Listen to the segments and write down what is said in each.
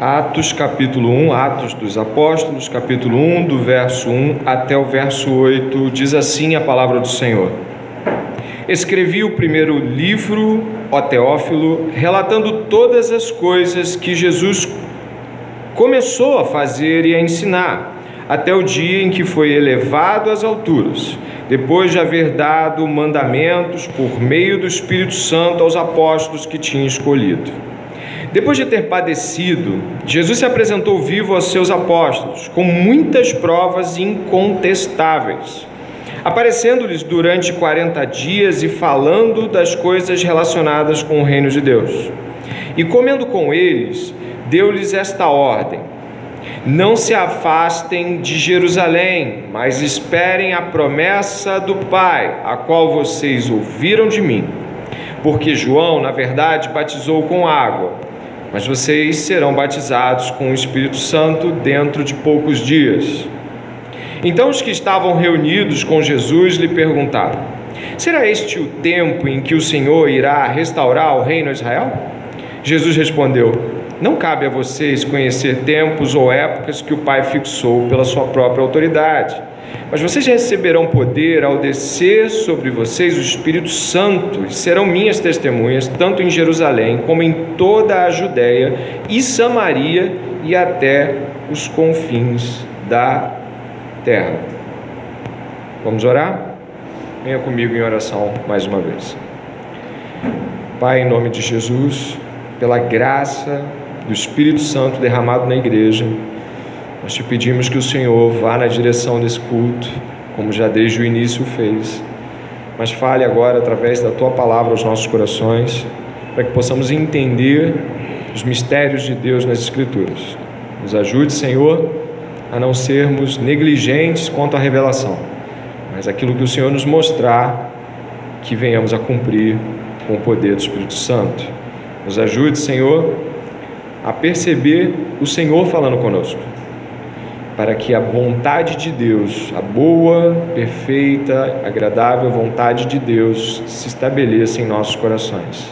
Atos capítulo 1, Atos dos Apóstolos, capítulo 1, do verso 1 até o verso 8, diz assim a palavra do Senhor. Escrevi o primeiro livro, ó Teófilo, relatando todas as coisas que Jesus começou a fazer e a ensinar, até o dia em que foi elevado às alturas, depois de haver dado mandamentos por meio do Espírito Santo aos apóstolos que tinha escolhido. Depois de ter padecido, Jesus se apresentou vivo aos seus apóstolos, com muitas provas incontestáveis, aparecendo-lhes durante 40 dias e falando das coisas relacionadas com o reino de Deus. E comendo com eles, deu-lhes esta ordem: não se afastem de Jerusalém, mas esperem a promessa do Pai, a qual vocês ouviram de mim. Porque João, na verdade, batizou com água, mas vocês serão batizados com o Espírito Santo dentro de poucos dias. Então os que estavam reunidos com Jesus lhe perguntaram: será este o tempo em que o Senhor irá restaurar o reino a Israel? Jesus respondeu: não cabe a vocês conhecer tempos ou épocas que o Pai fixou pela sua própria autoridade, mas vocês receberão poder ao descer sobre vocês o Espírito Santo e serão minhas testemunhas, tanto em Jerusalém como em toda a Judéia e Samaria e até os confins da terra. Vamos orar? Venha comigo em oração mais uma vez. Pai, em nome de Jesus, pela graça do Espírito Santo derramado na igreja, nós te pedimos que o Senhor vá na direção desse culto, como já desde o início fez, mas fale agora através da tua palavra aos nossos corações, para que possamos entender os mistérios de Deus nas Escrituras. Nos ajude, Senhor, a não sermos negligentes quanto à revelação, mas aquilo que o Senhor nos mostrar, que venhamos a cumprir com o poder do Espírito Santo. Nos ajude, Senhor, a perceber o Senhor falando conosco, para que a vontade de Deus, a boa, perfeita, agradável vontade de Deus se estabeleça em nossos corações.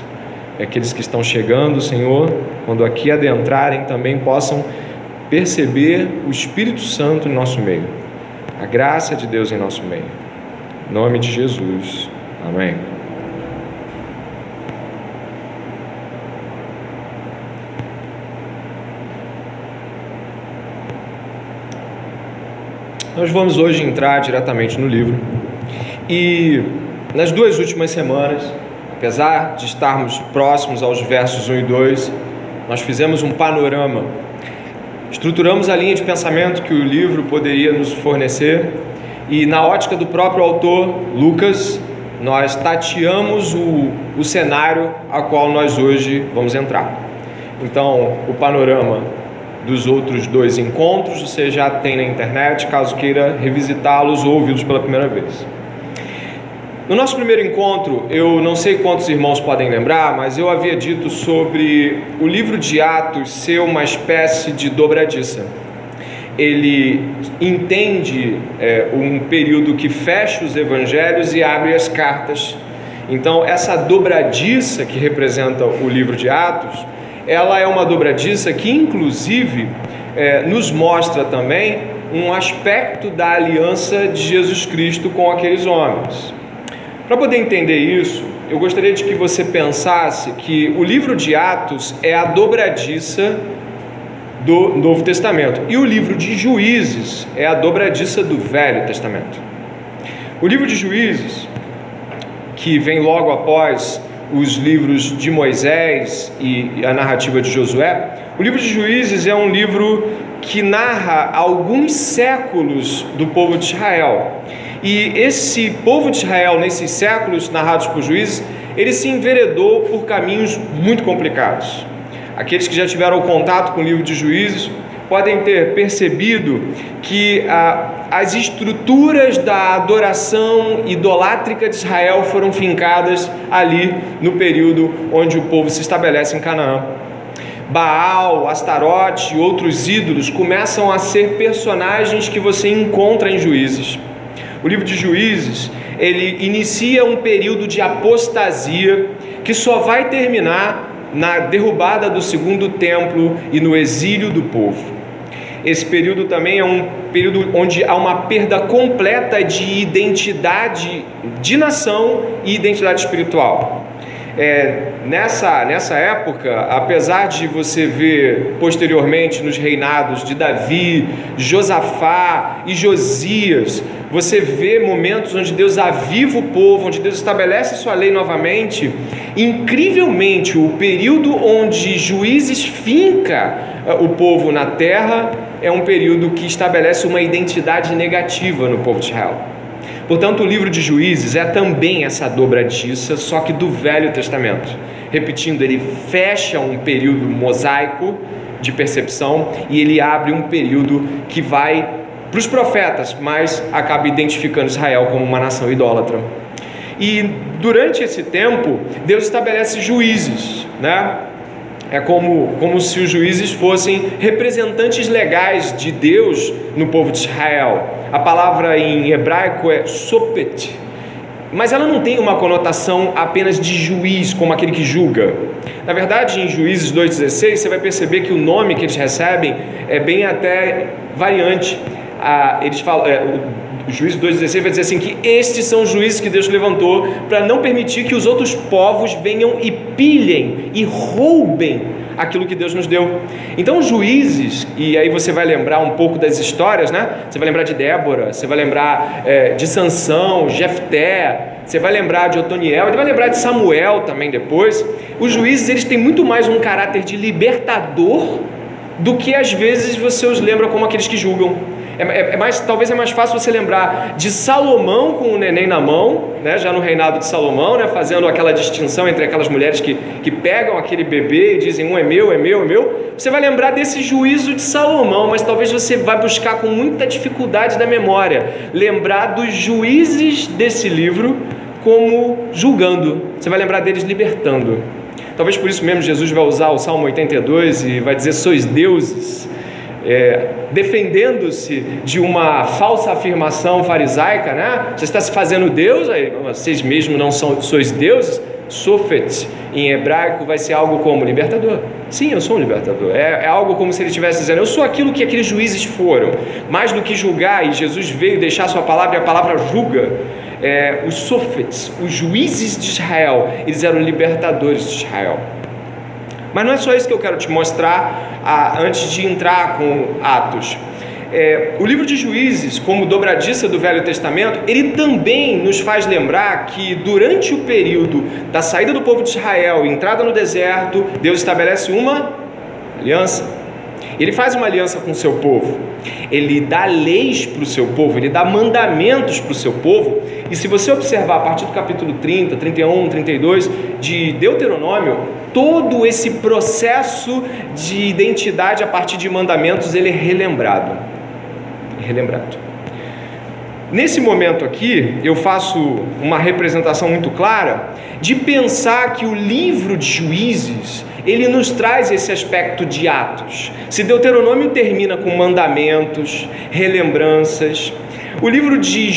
E aqueles que estão chegando, Senhor, quando aqui adentrarem, também possam perceber o Espírito Santo em nosso meio, a graça de Deus em nosso meio. Em nome de Jesus. Amém. Nós vamos hoje entrar diretamente no livro e nas duas últimas semanas, apesar de estarmos próximos aos versos 1 e 2, nós fizemos um panorama, estruturamos a linha de pensamento que o livro poderia nos fornecer e na ótica do próprio autor, Lucas, nós tateamos o cenário a qual nós hoje vamos entrar. Então, o panorama dos outros dois encontros você já tem na internet, caso queira revisitá-los ou ouvi-los pela primeira vez. No nosso primeiro encontro, eu não sei quantos irmãos podem lembrar, mas eu havia dito sobre o livro de Atos ser uma espécie de dobradiça. Ele entende um período que fecha os evangelhos e abre as cartas. Então, essa dobradiça que representa o livro de Atos, ela é uma dobradiça que, inclusive, nos mostra também um aspecto da aliança de Jesus Cristo com aqueles homens. Para poder entender isso, eu gostaria de que você pensasse que o livro de Atos é a dobradiça do Novo Testamento e o livro de Juízes é a dobradiça do Velho Testamento. O livro de Juízes, que vem logo após os livros de Moisés e a narrativa de Josué, o livro de Juízes é um livro que narra alguns séculos do povo de Israel. E esse povo de Israel, nesses séculos narrados por Juízes, ele se enveredou por caminhos muito complicados. Aqueles que já tiveram contato com o livro de Juízes podem ter percebido que as estruturas da adoração idolátrica de Israel foram fincadas ali no período onde o povo se estabelece em Canaã. Baal, Astarote e outros ídolos começam a ser personagens que você encontra em Juízes. O livro de Juízes, ele inicia um período de apostasia que só vai terminar na derrubada do segundo templo e no exílio do povo. Esse período também é um período onde há uma perda completa de identidade de nação e identidade espiritual. Nessa época, apesar de você ver posteriormente nos reinados de Davi, Josafá e Josias, você vê momentos onde Deus aviva o povo, onde Deus estabelece sua lei novamente. Incrivelmente, o período onde Juízes finca o povo na terra é um período que estabelece uma identidade negativa no povo de Israel. Portanto, o livro de Juízes é também essa dobradiça, só que do Velho Testamento. Repetindo, ele fecha um período mosaico de percepção e ele abre um período que vai para os profetas, mas acaba identificando Israel como uma nação idólatra. E durante esse tempo, Deus estabelece juízes, né? É como se os juízes fossem representantes legais de Deus no povo de Israel. A palavra em hebraico é sopet, mas ela não tem uma conotação apenas de juiz, como aquele que julga. Na verdade, em Juízes 2,16, você vai perceber que o nome que eles recebem é bem até variante. Eles falam, o Juízes 2,16 vai dizer assim, que estes são os juízes que Deus levantou para não permitir que os outros povos venham e pilhem e roubem aquilo que Deus nos deu. Então os juízes, e aí você vai lembrar um pouco das histórias, né? Você vai lembrar de Débora, você vai lembrar de Sansão, Jefté, você vai lembrar de Otoniel, você vai lembrar de Samuel também depois. Os juízes, eles têm muito mais um caráter de libertador do que às vezes você os lembra como aqueles que julgam. Talvez é mais fácil você lembrar de Salomão com o neném na mão, né, já no reinado de Salomão, né, fazendo aquela distinção entre aquelas mulheres que pegam aquele bebê e dizem um é meu, é meu, é meu. Você vai lembrar desse juízo de Salomão, mas talvez você vai buscar com muita dificuldade da memória lembrar dos juízes desse livro como julgando. Você vai lembrar deles libertando. Talvez por isso mesmo Jesus vai usar o Salmo 82 e vai dizer: sois deuses, defendendo-se de uma falsa afirmação farisaica, né? Você está se fazendo Deus, aí vocês mesmos não sois deuses. Sofet em hebraico vai ser algo como libertador. Sim, eu sou um libertador. É algo como se ele estivesse dizendo: eu sou aquilo que aqueles juízes foram. Mais do que julgar, e Jesus veio deixar sua palavra, e a palavra julga. Os sofets, os juízes de Israel, eles eram libertadores de Israel. Mas não é só isso que eu quero te mostrar antes de entrar com Atos. O livro de Juízes, como dobradiça do Velho Testamento, ele também nos faz lembrar que durante o período da saída do povo de Israel, entrada no deserto, Deus estabelece uma aliança. Ele faz uma aliança com o seu povo, ele dá leis para o seu povo, ele dá mandamentos para o seu povo. E se você observar a partir do capítulo 30, 31, 32 de Deuteronômio, todo esse processo de identidade a partir de mandamentos, ele é relembrado. Nesse momento aqui, eu faço uma representação muito clara de pensar que o livro de Juízes, ele nos traz esse aspecto de Atos. Se Deuteronômio termina com mandamentos, relembranças, o livro de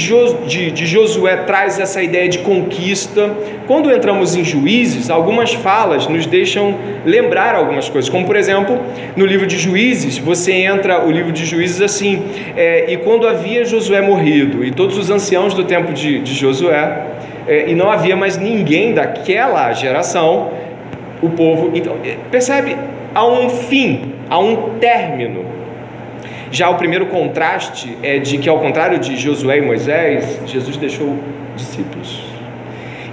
Josué traz essa ideia de conquista. Quando entramos em Juízes, algumas falas nos deixam lembrar algumas coisas, como por exemplo, no livro de Juízes, você entra o livro de Juízes assim, e quando havia Josué morrido, e todos os anciãos do tempo de Josué, e não havia mais ninguém daquela geração, o povo, então, percebe, há um fim, há um término. Já o primeiro contraste é de que, ao contrário de Josué e Moisés, Jesus deixou discípulos.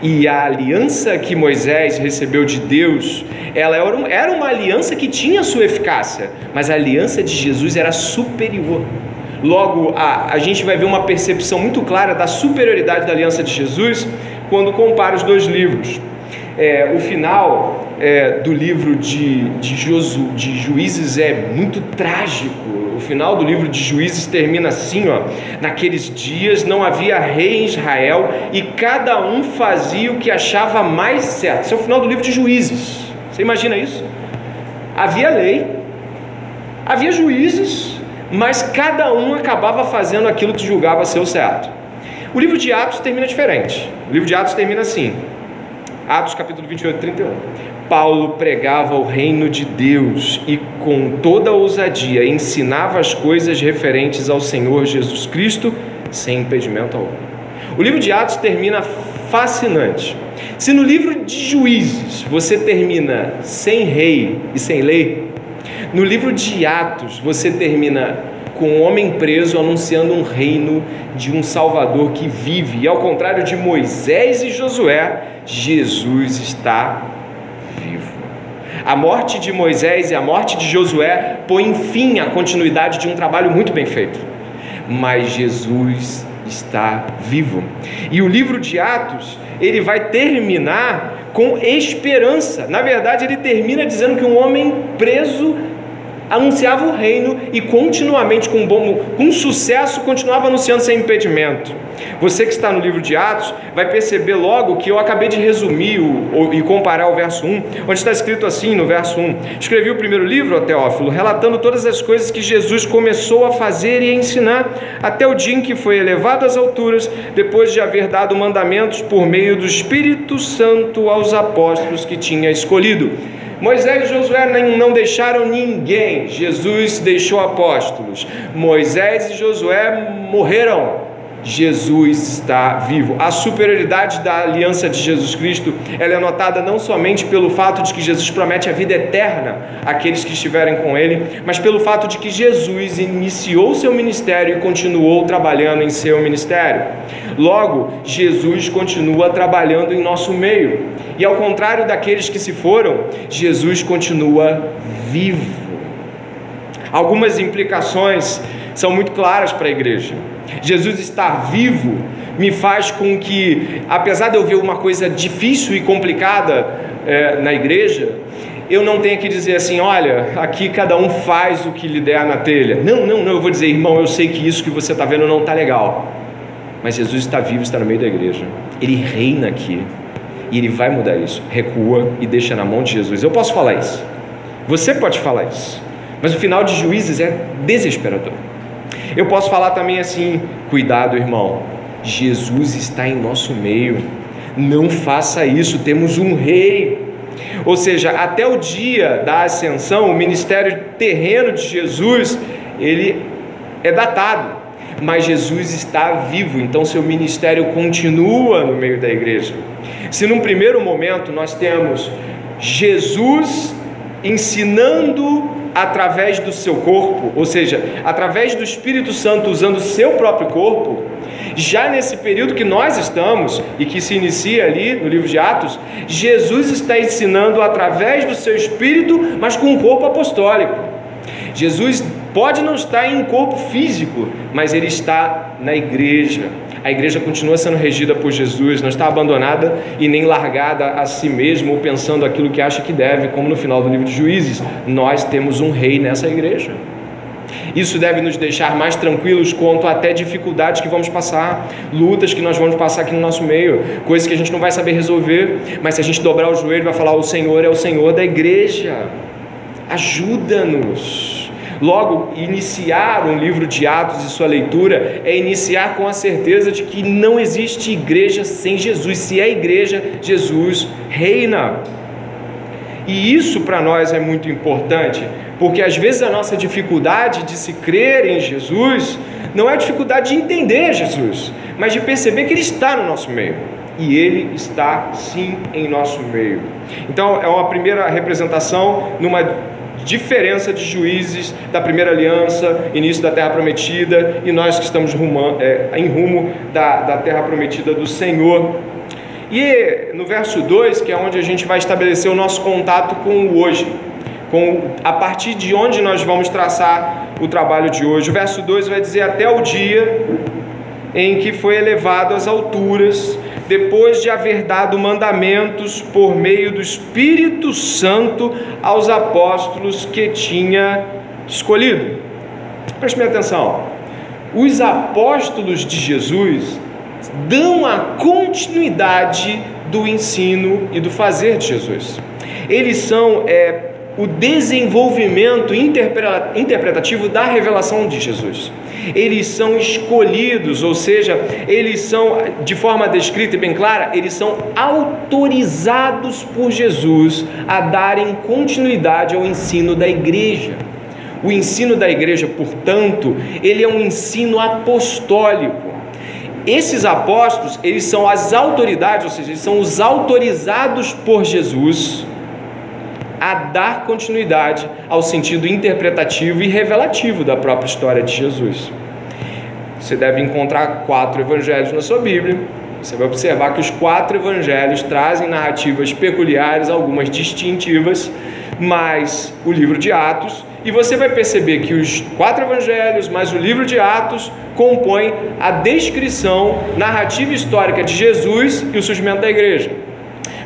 E a aliança que Moisés recebeu de Deus, ela era uma aliança que tinha sua eficácia, mas a aliança de Jesus era superior. Logo, a gente vai ver uma percepção muito clara da superioridade da aliança de Jesus quando compara os dois livros. O final do livro de Juízes é muito trágico. O final do livro de Juízes termina assim, ó: naqueles dias não havia rei em Israel e cada um fazia o que achava mais certo. Esse é o final do livro de Juízes. Você imagina isso? Havia lei, havia juízes, mas cada um acabava fazendo aquilo que julgava ser o certo. O livro de Atos termina diferente. O livro de Atos termina assim: Atos capítulo 28, 31. Paulo pregava o reino de Deus e com toda ousadia ensinava as coisas referentes ao Senhor Jesus Cristo sem impedimento algum. O livro de Atos termina fascinante. Se no livro de Juízes você termina sem rei e sem lei, no livro de Atos você termina com um homem preso anunciando um reino de um Salvador que vive. E ao contrário de Moisés e Josué, Jesus está vivo. A morte de Moisés e a morte de Josué põem fim à continuidade de um trabalho muito bem feito. Mas Jesus está vivo. E o livro de Atos, ele vai terminar com esperança. Na verdade, ele termina dizendo que um homem preso anunciava o reino e continuamente, com sucesso, continuava anunciando sem impedimento. Você que está no livro de Atos vai perceber logo que eu acabei de resumir e comparar o verso 1, onde está escrito assim no verso 1: escrevi o primeiro livro, ó Teófilo, relatando todas as coisas que Jesus começou a fazer e a ensinar, até o dia em que foi elevado às alturas, depois de haver dado mandamentos por meio do Espírito Santo aos apóstolos que tinha escolhido. Moisés e Josué não deixaram ninguém, Jesus deixou apóstolos. Moisés e Josué morreram, Jesus está vivo. A superioridade da aliança de Jesus Cristo, ela é notada não somente pelo fato de que Jesus promete a vida eterna àqueles que estiverem com Ele, mas pelo fato de que Jesus iniciou seu ministério e continuou trabalhando em seu ministério. Logo, Jesus continua trabalhando em nosso meio. E ao contrário daqueles que se foram, Jesus continua vivo. Algumas implicações são muito claras para a igreja. Jesus estar vivo me faz com que, apesar de eu ver uma coisa difícil e complicada na igreja, eu não tenha que dizer assim: olha, aqui cada um faz o que lhe der na telha. Não, eu vou dizer: irmão, eu sei que isso que você está vendo não está legal, mas Jesus está vivo, está no meio da igreja, Ele reina aqui, e Ele vai mudar isso. Recua e deixa na mão de Jesus. Eu posso falar isso, você pode falar isso, mas o final de Juízes é desesperador. Eu posso falar também assim: cuidado, irmão, Jesus está em nosso meio, não faça isso, temos um rei. Ou seja, até o dia da ascensão, o ministério terreno de Jesus, ele é datado, mas Jesus está vivo, então seu ministério continua no meio da igreja. Se num primeiro momento nós temos Jesus ensinando através do seu corpo, ou seja, através do Espírito Santo usando o seu próprio corpo, já nesse período que nós estamos e que se inicia ali no livro de Atos, Jesus está ensinando através do seu Espírito, mas com um corpo apostólico. Jesus pode não estar em um corpo físico, mas Ele está na igreja. A igreja continua sendo regida por Jesus, não está abandonada e nem largada a si mesma ou pensando aquilo que acha que deve, como no final do livro de Juízes. Nós temos um rei nessa igreja. Isso deve nos deixar mais tranquilos quanto até dificuldades que vamos passar, lutas que nós vamos passar aqui no nosso meio, coisas que a gente não vai saber resolver, mas se a gente dobrar o joelho vai falar: o Senhor é o Senhor da igreja, ajuda-nos. Logo, iniciar um livro de Atos e sua leitura é iniciar com a certeza de que não existe igreja sem Jesus. Se é igreja, Jesus reina. E isso para nós é muito importante, porque às vezes a nossa dificuldade de se crer em Jesus não é a dificuldade de entender Jesus, mas de perceber que Ele está no nosso meio. E Ele está sim em nosso meio. Então é uma primeira representação numa diferença de Juízes, da primeira aliança, início da terra prometida, e nós que estamos em rumo da terra prometida do Senhor. E no verso 2, que é onde a gente vai estabelecer o nosso contato com o hoje, a partir de onde nós vamos traçar o trabalho de hoje. O verso 2 vai dizer: até o dia em que foi elevado às alturas, depois de haver dado mandamentos por meio do Espírito Santo aos apóstolos que tinha escolhido. Preste bem atenção, os apóstolos de Jesus dão a continuidade do ensino e do fazer de Jesus. Eles são o desenvolvimento interpretativo da revelação de Jesus. Eles são escolhidos, ou seja, eles são, de forma descrita e bem clara, eles são autorizados por Jesus a darem continuidade ao ensino da igreja. O ensino da igreja, portanto, ele é um ensino apostólico. Esses apóstolos, eles são as autoridades, ou seja, eles são os autorizados por Jesus a dar continuidade ao sentido interpretativo e revelativo da própria história de Jesus. Você deve encontrar 4 evangelhos na sua Bíblia. Você vai observar que os 4 evangelhos trazem narrativas peculiares, algumas distintivas, mas o livro de Atos, e você vai perceber que os 4 evangelhos, mais o livro de Atos, compõem a descrição narrativa histórica de Jesus e o surgimento da igreja.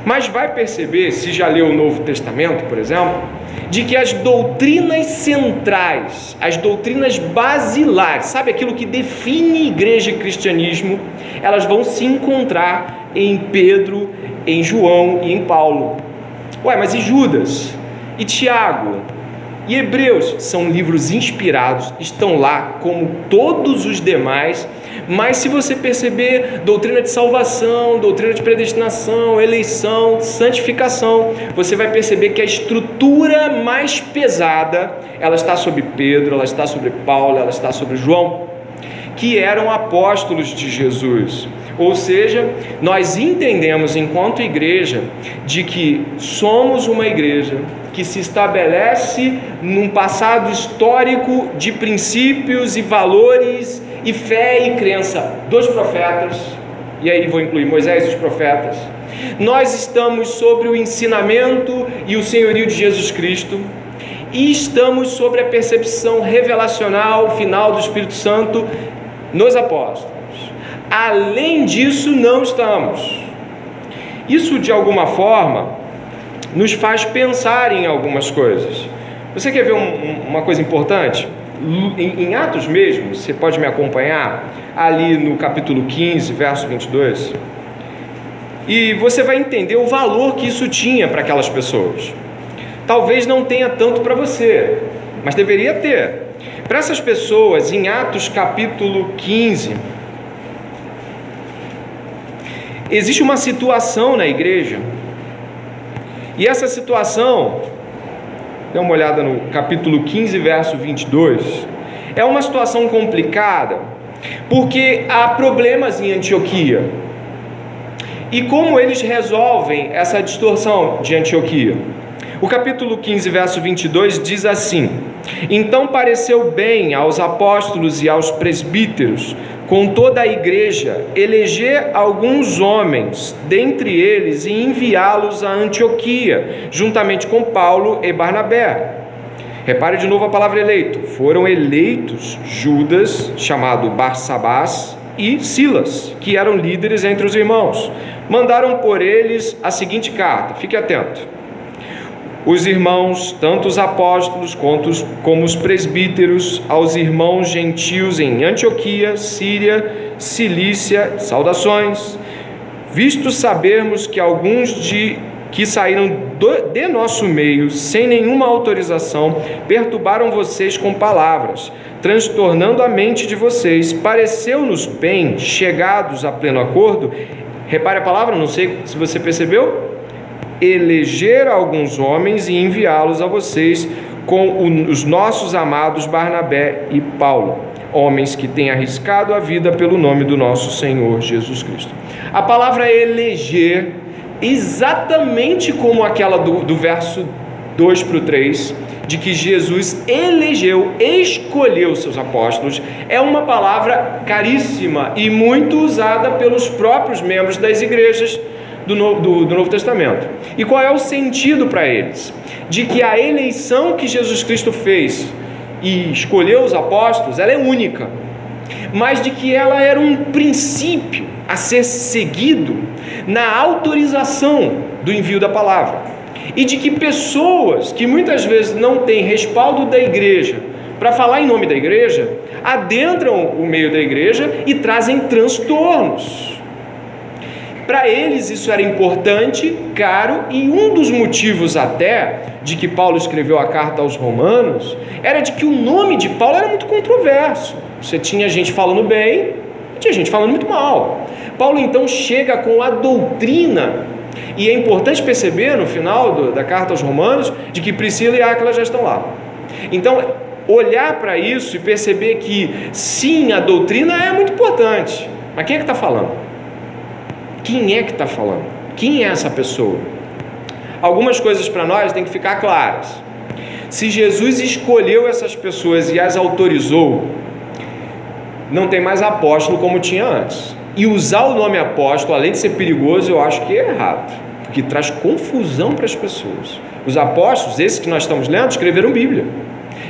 Mas vai perceber, se já leu o Novo Testamento, por exemplo, de que as doutrinas centrais, as doutrinas basilares, sabe aquilo que define igreja e cristianismo, elas vão se encontrar em Pedro, em João e em Paulo. Ué, mas e Judas? E Tiago? E Hebreus? São livros inspirados, estão lá como todos os demais, mas se você perceber doutrina de salvação, doutrina de predestinação, eleição, santificação, você vai perceber que a estrutura mais pesada, ela está sobre Pedro, ela está sobre Paulo, ela está sobre João, que eram apóstolos de Jesus. Ou seja, nós entendemos enquanto igreja de que somos uma igreja que se estabelece num passado histórico de princípios e valores e fé e crença dos profetas, e aí vou incluir Moisés e os profetas. Nós estamos sobre o ensinamento e o senhorio de Jesus Cristo, e estamos sobre a percepção revelacional final do Espírito Santo nos apóstolos. Além disso, não estamos. Isso, de alguma forma, nos faz pensar em algumas coisas. Você quer ver uma coisa importante? Em Atos mesmo, você pode me acompanhar, ali no capítulo 15, verso 22, e você vai entender o valor que isso tinha para aquelas pessoas. Talvez não tenha tanto para você, mas deveria ter. Para essas pessoas, em Atos capítulo 15, existe uma situação na igreja, e essa situação, dê uma olhada no capítulo 15, verso 22, é uma situação complicada, porque há problemas em Antioquia. E como eles resolvem essa distorção de Antioquia? O capítulo 15, verso 22 diz assim: então pareceu bem aos apóstolos e aos presbíteros, com toda a igreja, eleger alguns homens dentre eles e enviá-los a Antioquia, juntamente com Paulo e Barnabé. Repare de novo a palavra eleito. Foram eleitos Judas, chamado Barsabás, e Silas, que eram líderes entre os irmãos. Mandaram por eles a seguinte carta, fique atento. Os irmãos, tanto os apóstolos como os presbíteros, aos irmãos gentios em Antioquia, Síria, Cilícia, saudações. Visto sabermos que alguns que saíram de nosso meio, sem nenhuma autorização, perturbaram vocês com palavras, transtornando a mente de vocês, pareceu-nos bem, chegados a pleno acordo, repare a palavra, não sei se você percebeu, eleger alguns homens e enviá-los a vocês com os nossos amados Barnabé e Paulo, homens que têm arriscado a vida pelo nome do nosso Senhor Jesus Cristo. A palavra eleger, exatamente como aquela do verso 2 para o 3, de que Jesus elegeu, escolheu seus apóstolos, é uma palavra caríssima e muito usada pelos próprios membros das igrejas do Novo Testamento. E qual é o sentido para eles? De que a eleição que Jesus Cristo fez e escolheu os apóstolos, ela é única, mas de que ela era um princípio a ser seguido na autorização do envio da palavra, e de que pessoas que muitas vezes não têm respaldo da igreja para falar em nome da igreja, adentram o meio da igreja e trazem transtornos. Para eles isso era importante, caro, e um dos motivos até de que Paulo escreveu a carta aos Romanos era de que o nome de Paulo era muito controverso. Você tinha gente falando bem e tinha gente falando muito mal. Paulo então chega com a doutrina, e é importante perceber no final da carta aos Romanos de que Priscila e Áquila já estão lá. Então, olhar para isso e perceber que sim, a doutrina é muito importante, mas quem é que está falando? Quem é que está falando? Quem é essa pessoa? Algumas coisas para nós têm que ficar claras. Se Jesus escolheu essas pessoas e as autorizou, não tem mais apóstolo como tinha antes. E usar o nome apóstolo, além de ser perigoso, eu acho que é errado, porque traz confusão para as pessoas. Os apóstolos, esses que nós estamos lendo, escreveram Bíblia.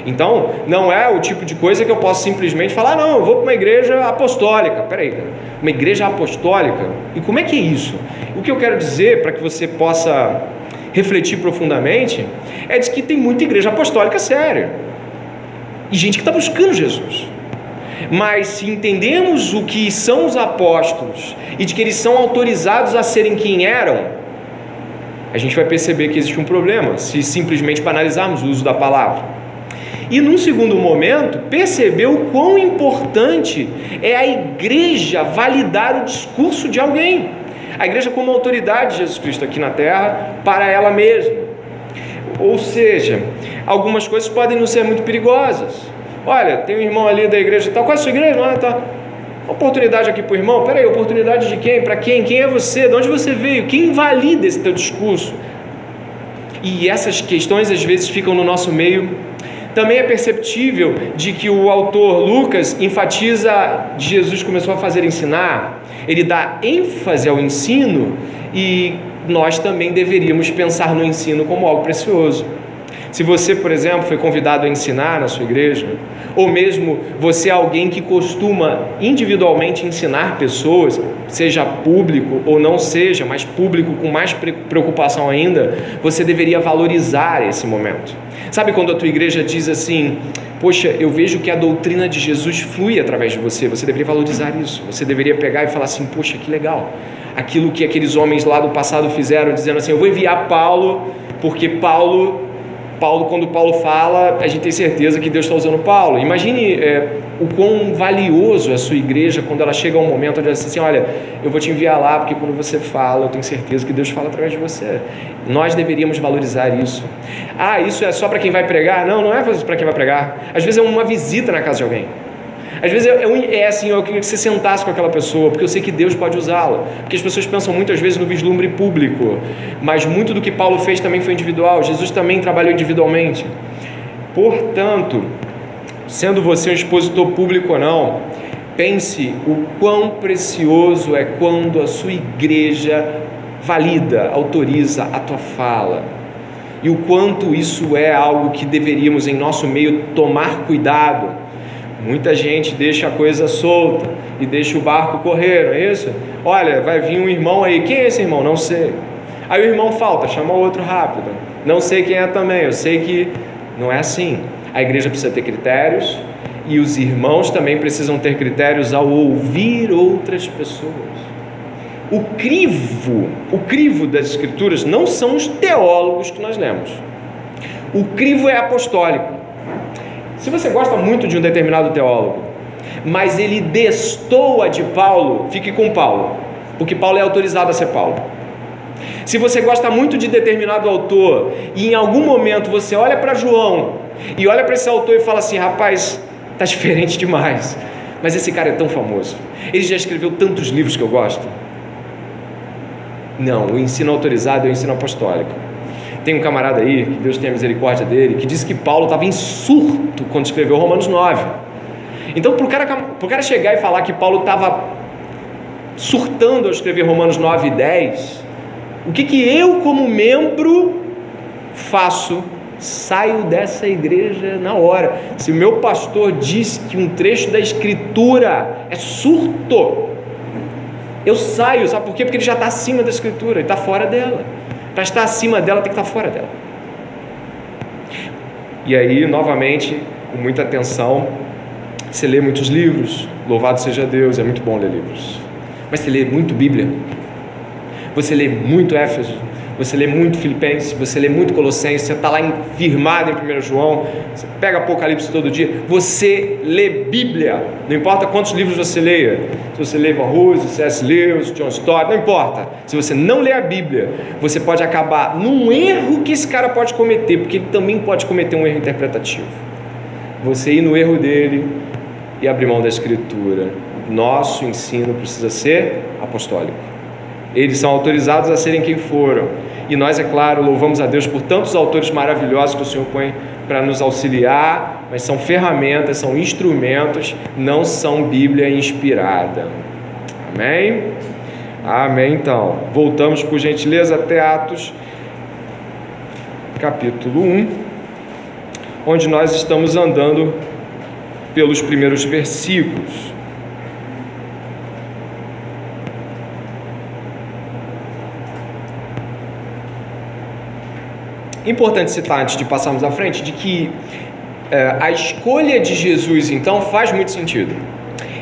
Então, não é o tipo de coisa que eu posso simplesmente falar, não, eu vou para uma igreja apostólica. Peraí, cara, uma igreja apostólica? E como é que é isso? O que eu quero dizer, para que você possa refletir profundamente, é de que tem muita igreja apostólica séria. E gente que está buscando Jesus. Mas se entendemos o que são os apóstolos e de que eles são autorizados a serem quem eram, a gente vai perceber que existe um problema se simplesmente banalizarmos o uso da palavra. E num segundo momento, perceber o quão importante é a igreja validar o discurso de alguém. A igreja como autoridade de Jesus Cristo aqui na terra para ela mesma. Ou seja, algumas coisas podem não ser muito perigosas. Olha, tem um irmão ali da igreja, qual é a sua igreja? Não, tá. Oportunidade aqui para o irmão? Peraí, oportunidade de quem? Para quem? Quem é você? De onde você veio? Quem valida esse teu discurso? E essas questões às vezes ficam no nosso meio. Também é perceptível de que o autor Lucas enfatiza que Jesus começou a fazer ensinar, ele dá ênfase ao ensino, e nós também deveríamos pensar no ensino como algo precioso. Se você, por exemplo, foi convidado a ensinar na sua igreja, ou mesmo você é alguém que costuma individualmente ensinar pessoas, seja público ou não seja, mas público com mais preocupação ainda, você deveria valorizar esse momento. Sabe quando a tua igreja diz assim, poxa, eu vejo que a doutrina de Jesus flui através de você, você deveria valorizar isso, você deveria pegar e falar assim, poxa, que legal, aquilo que aqueles homens lá do passado fizeram, dizendo assim, eu vou enviar Paulo, porque Paulo, quando Paulo fala, a gente tem certeza que Deus está usando Paulo. Imagine o quão valioso é a sua igreja quando ela chega a um momento onde ela diz assim, olha, eu vou te enviar lá, porque quando você fala, eu tenho certeza que Deus fala através de você. Nós deveríamos valorizar isso. Ah, isso é só para quem vai pregar? Não, não é para quem vai pregar. Às vezes é uma visita na casa de alguém. Às vezes é assim, eu queria que você sentasse com aquela pessoa, porque eu sei que Deus pode usá-la. Porque as pessoas pensam muitas vezes no vislumbre público, mas muito do que Paulo fez também foi individual. Jesus também trabalhou individualmente. Portanto, sendo você um expositor público ou não, pense o quão precioso é quando a sua igreja valida, autoriza a tua fala. E o quanto isso é algo que deveríamos em nosso meio tomar cuidado. Muita gente deixa a coisa solta e deixa o barco correr, não é isso? Olha, vai vir um irmão aí, quem é esse irmão? Não sei. Aí o irmão falta, chama o outro rápido. Não sei quem é também, eu sei que não é assim. A igreja precisa ter critérios e os irmãos também precisam ter critérios ao ouvir outras pessoas. O crivo das escrituras não são os teólogos que nós lemos. O crivo é apostólico. Se você gosta muito de um determinado teólogo, mas ele destoa de Paulo, fique com Paulo, porque Paulo é autorizado a ser Paulo. Se você gosta muito de determinado autor, e em algum momento você olha para João, e olha para esse autor e fala assim, rapaz, está diferente demais, mas esse cara é tão famoso, ele já escreveu tantos livros que eu gosto. Não, o ensino autorizado é o ensino apostólico. Tem um camarada aí, que Deus tenha misericórdia dele, que disse que Paulo estava em surto quando escreveu Romanos 9. Então, para o cara chegar e falar que Paulo estava surtando ao escrever Romanos 9 e 10, o que eu, como membro, faço? Saio dessa igreja na hora. Se o meu pastor diz que um trecho da Escritura é surto, eu saio, sabe por quê? Porque ele já está acima da Escritura, ele está fora dela. Para estar acima dela, tem que estar fora dela. E aí, novamente, com muita atenção, você lê muitos livros, louvado seja Deus, é muito bom ler livros. Mas você lê muito Bíblia? você lê muito Éfeso, você lê muito Filipenses, você lê muito Colossenses, você está lá firmado em 1 João, você pega Apocalipse todo dia, você lê Bíblia, não importa quantos livros você leia, se você lê Van Hoosen, C.S. Lewis, John Stott, não importa, se você não lê a Bíblia, você pode acabar num erro que esse cara pode cometer, porque ele também pode cometer um erro interpretativo, você ir no erro dele e abrir mão da Escritura. Nosso ensino precisa ser apostólico. Eles são autorizados a serem quem foram. E nós, é claro, louvamos a Deus por tantos autores maravilhosos que o Senhor põe para nos auxiliar, mas são ferramentas, são instrumentos, não são Bíblia inspirada. Amém? Amém, então. Voltamos, por gentileza, até Atos, capítulo 1, onde nós estamos andando pelos primeiros versículos. Importante citar, antes de passarmos à frente, de que a escolha de Jesus, então, faz muito sentido.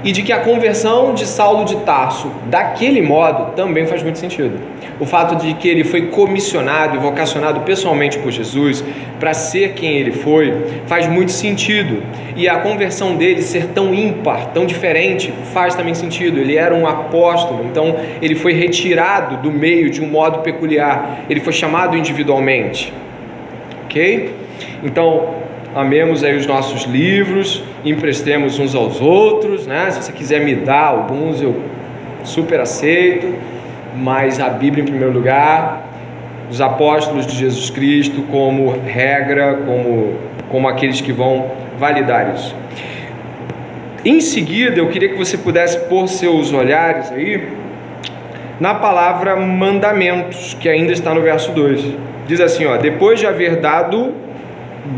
E de que a conversão de Saulo de Tarso, daquele modo, também faz muito sentido. O fato de que ele foi comissionado e vocacionado pessoalmente por Jesus para ser quem ele foi, faz muito sentido. E a conversão dele ser tão ímpar, tão diferente, faz também sentido. Ele era um apóstolo, então ele foi retirado do meio de um modo peculiar. Ele foi chamado individualmente. Ok? Então, amemos aí os nossos livros, emprestemos uns aos outros, né? Se você quiser me dar alguns, eu super aceito, mas a Bíblia em primeiro lugar, os apóstolos de Jesus Cristo como regra, como aqueles que vão validar isso. Em seguida, eu queria que você pudesse pôr seus olhares aí na palavra mandamentos, que ainda está no verso 2. Diz assim, ó: depois de haver dado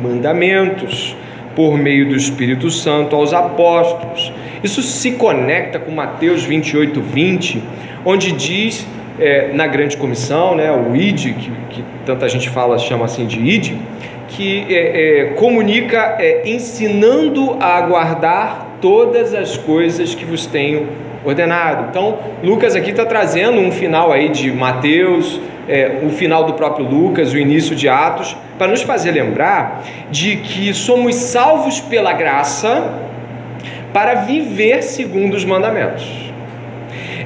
mandamentos por meio do Espírito Santo aos apóstolos. Isso se conecta com Mateus 28:20, onde diz, na grande comissão, né, o ID, que tanta gente chama assim de ID, que comunica ensinando a guardar todas as coisas que vos tenho ordenado. Então, Lucas aqui está trazendo um final aí de Mateus, o final do próprio Lucas, o início de Atos, para nos fazer lembrar de que somos salvos pela graça para viver segundo os mandamentos.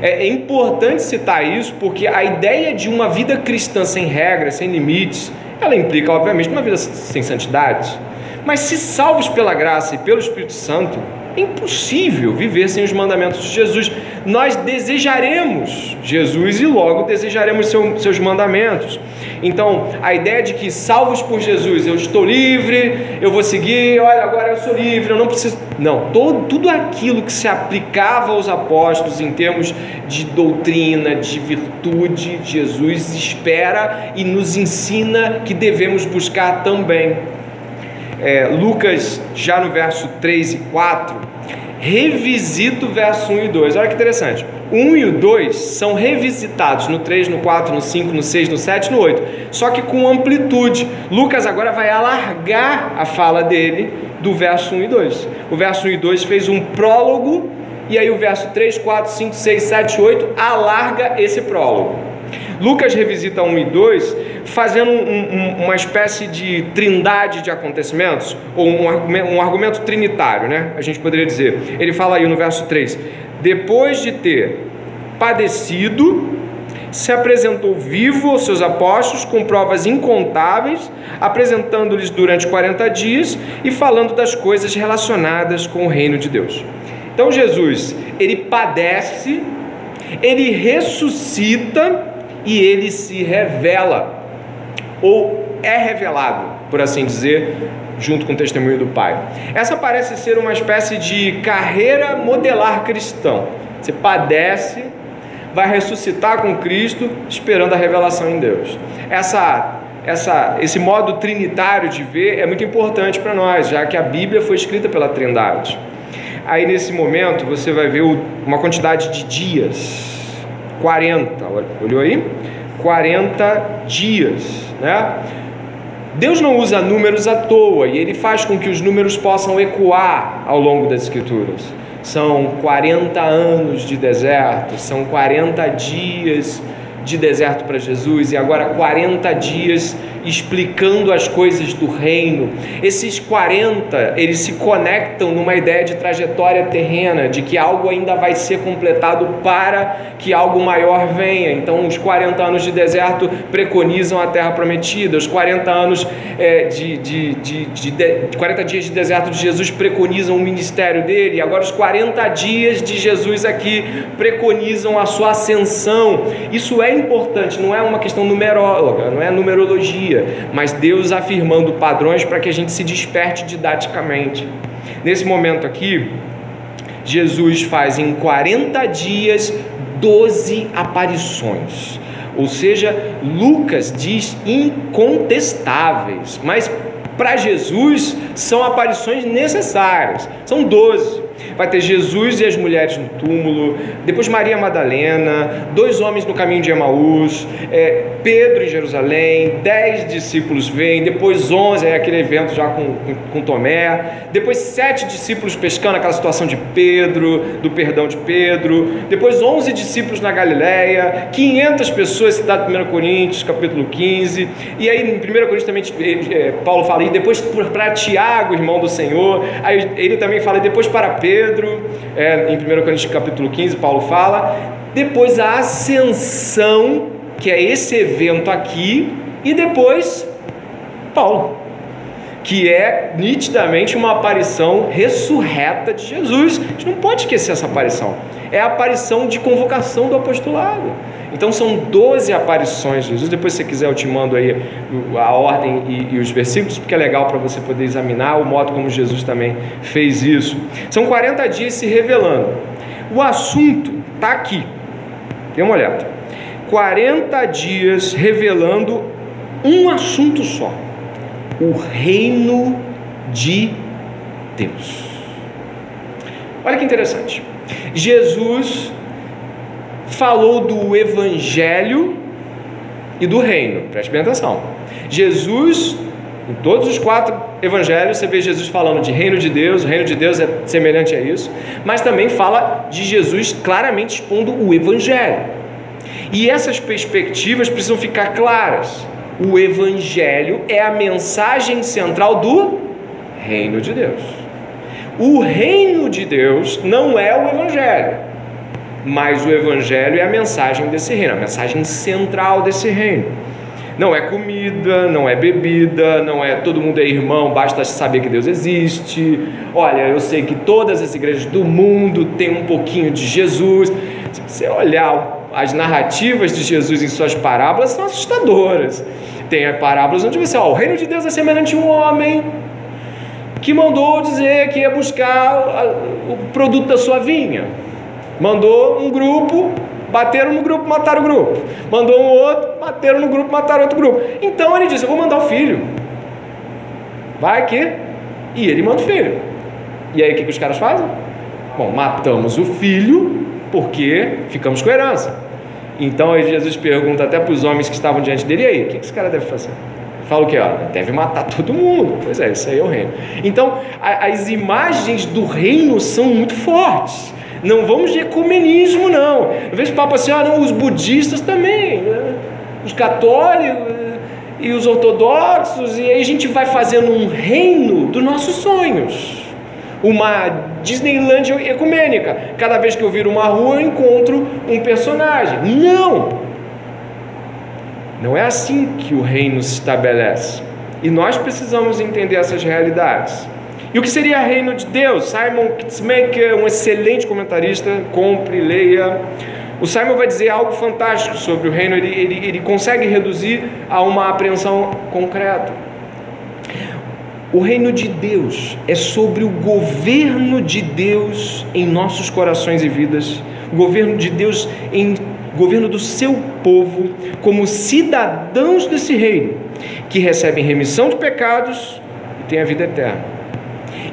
É importante citar isso porque a ideia de uma vida cristã sem regras, sem limites, ela implica, obviamente, uma vida sem santidade. Mas se salvos pela graça e pelo Espírito Santo, é impossível viver sem os mandamentos de Jesus. Nós desejaremos Jesus e logo desejaremos seus mandamentos. Então, a ideia de que salvos por Jesus, eu estou livre, eu vou seguir, olha, agora eu sou livre, eu não preciso... Não, tudo aquilo que se aplicava aos apóstolos em termos de doutrina, de virtude, Jesus espera e nos ensina que devemos buscar também. Lucas, já no verso 3 e 4, revisita o verso 1 e 2. Olha que interessante. O 1 e o 2 são revisitados no 3, no 4, no 5, no 6, no 7, no 8. Só que com amplitude. Lucas agora vai alargar a fala dele do verso 1 e 2. O verso 1 e 2 fez um prólogo, e aí o verso 3, 4, 5, 6, 7, 8 alarga esse prólogo. Lucas revisita 1 e 2 fazendo uma espécie de trindade de acontecimentos, ou um argumento trinitário, né? A gente poderia dizer. Ele fala aí no verso 3: depois de ter padecido, se apresentou vivo aos seus apóstolos com provas incontáveis, apresentando-lhes durante 40 dias e falando das coisas relacionadas com o reino de Deus. Então Jesus, ele padece, ele ressuscita e ele se revela, ou é revelado, por assim dizer, junto com o testemunho do Pai. Essa parece ser uma espécie de carreira modelar cristão. Você padece, vai ressuscitar com Cristo, esperando a revelação em Deus. Esse modo trinitário de ver é muito importante para nós, já que a Bíblia foi escrita pela Trindade. Aí nesse momento você vai ver uma quantidade de dias, 40, olhou aí? 40 dias, né? Deus não usa números à toa, e Ele faz com que os números possam ecoar ao longo das Escrituras. São 40 anos de deserto, são 40 dias de deserto para Jesus e agora 40 dias explicando as coisas do reino. Esses 40, eles se conectam numa ideia de trajetória terrena, de que algo ainda vai ser completado para que algo maior venha. Então os 40 anos de deserto preconizam a terra prometida, os 40 anos 40 dias de deserto de Jesus preconizam o ministério dele, e agora os 40 dias de Jesus aqui preconizam a sua ascensão. Isso é importante, não é uma questão numeróloga, não é numerologia, mas Deus afirmando padrões para que a gente se desperte didaticamente. Nesse momento aqui, Jesus faz em 40 dias 12 aparições, ou seja, Lucas diz incontestáveis, mas para Jesus são aparições necessárias, são 12. Vai ter Jesus e as mulheres no túmulo, depois Maria Madalena, 2 homens no caminho de Emaús, Pedro em Jerusalém, 10 discípulos vêm, depois 11, aquele evento já com Tomé, depois 7 discípulos pescando, aquela situação de Pedro, do perdão de Pedro, depois 11 discípulos na Galileia, 500 pessoas, cidade de 1 Coríntios, capítulo 15, e aí em 1 Coríntios também Paulo fala, e depois para Tiago, irmão do Senhor, aí ele também fala, e depois para Pedro, em 1 Coríntios capítulo 15, Paulo fala, depois a ascensão, que é esse evento aqui, e depois Paulo, que é nitidamente uma aparição ressurreta de Jesus. A gente não pode esquecer essa aparição, é a aparição de convocação do apostolado. Então são 12 aparições de Jesus. Depois se você quiser eu te mando aí a ordem e os versículos, porque é legal para você poder examinar o modo como Jesus também fez isso. São 40 dias se revelando. O assunto está aqui, dê uma olhada, 40 dias revelando um assunto só: o reino de Deus. Olha que interessante, Jesus falou do evangelho e do reino, preste bem atenção. Jesus, em todos os 4 evangelhos, você vê Jesus falando de reino de Deus, o reino de Deus é semelhante a isso, mas também fala de Jesus claramente expondo o evangelho. E essas perspectivas precisam ficar claras. O evangelho é a mensagem central do reino de Deus. O reino de Deus não é o evangelho, mas o evangelho é a mensagem desse reino, a mensagem central desse reino. Não é comida, não é bebida, não é todo mundo é irmão, basta saber que Deus existe. Olha, eu sei que todas as igrejas do mundo têm um pouquinho de Jesus. Se você olhar as narrativas de Jesus em suas parábolas, são assustadoras. Tem parábolas onde você, o reino de Deus é semelhante a um homem que mandou dizer que ia buscar o produto da sua vinha. Mandou um grupo, bateram no grupo, mataram o grupo. Mandou um outro, bateram no grupo, mataram outro grupo. Então ele disse, eu vou mandar o filho. Vai aqui. E ele manda o filho. E aí o que os caras fazem? Bom, matamos o filho porque ficamos com a herança. Então aí Jesus pergunta até para os homens que estavam diante dele, e aí, o que esse cara deve fazer? Fala o que? Deve matar todo mundo. Pois é, isso aí é o reino. Então as imagens do reino são muito fortes. Não vamos de ecumenismo, não. Eu vejo papo assim, não, os budistas também, né? Os católicos e os ortodoxos, e aí a gente vai fazendo um reino dos nossos sonhos, uma Disneylandia ecumênica. Cada vez que eu viro uma rua, eu encontro um personagem. Não é assim que o reino se estabelece, e nós precisamos entender essas realidades. E o que seria o reino de Deus? Simon Kitzmaker, um excelente comentarista, compre, leia. O Simon vai dizer algo fantástico sobre o reino, ele consegue reduzir a uma apreensão concreta. O reino de Deus é sobre o governo de Deus em nossos corações e vidas, o governo de Deus em governo do seu povo, como cidadãos desse reino, que recebem remissão de pecados e têm a vida eterna.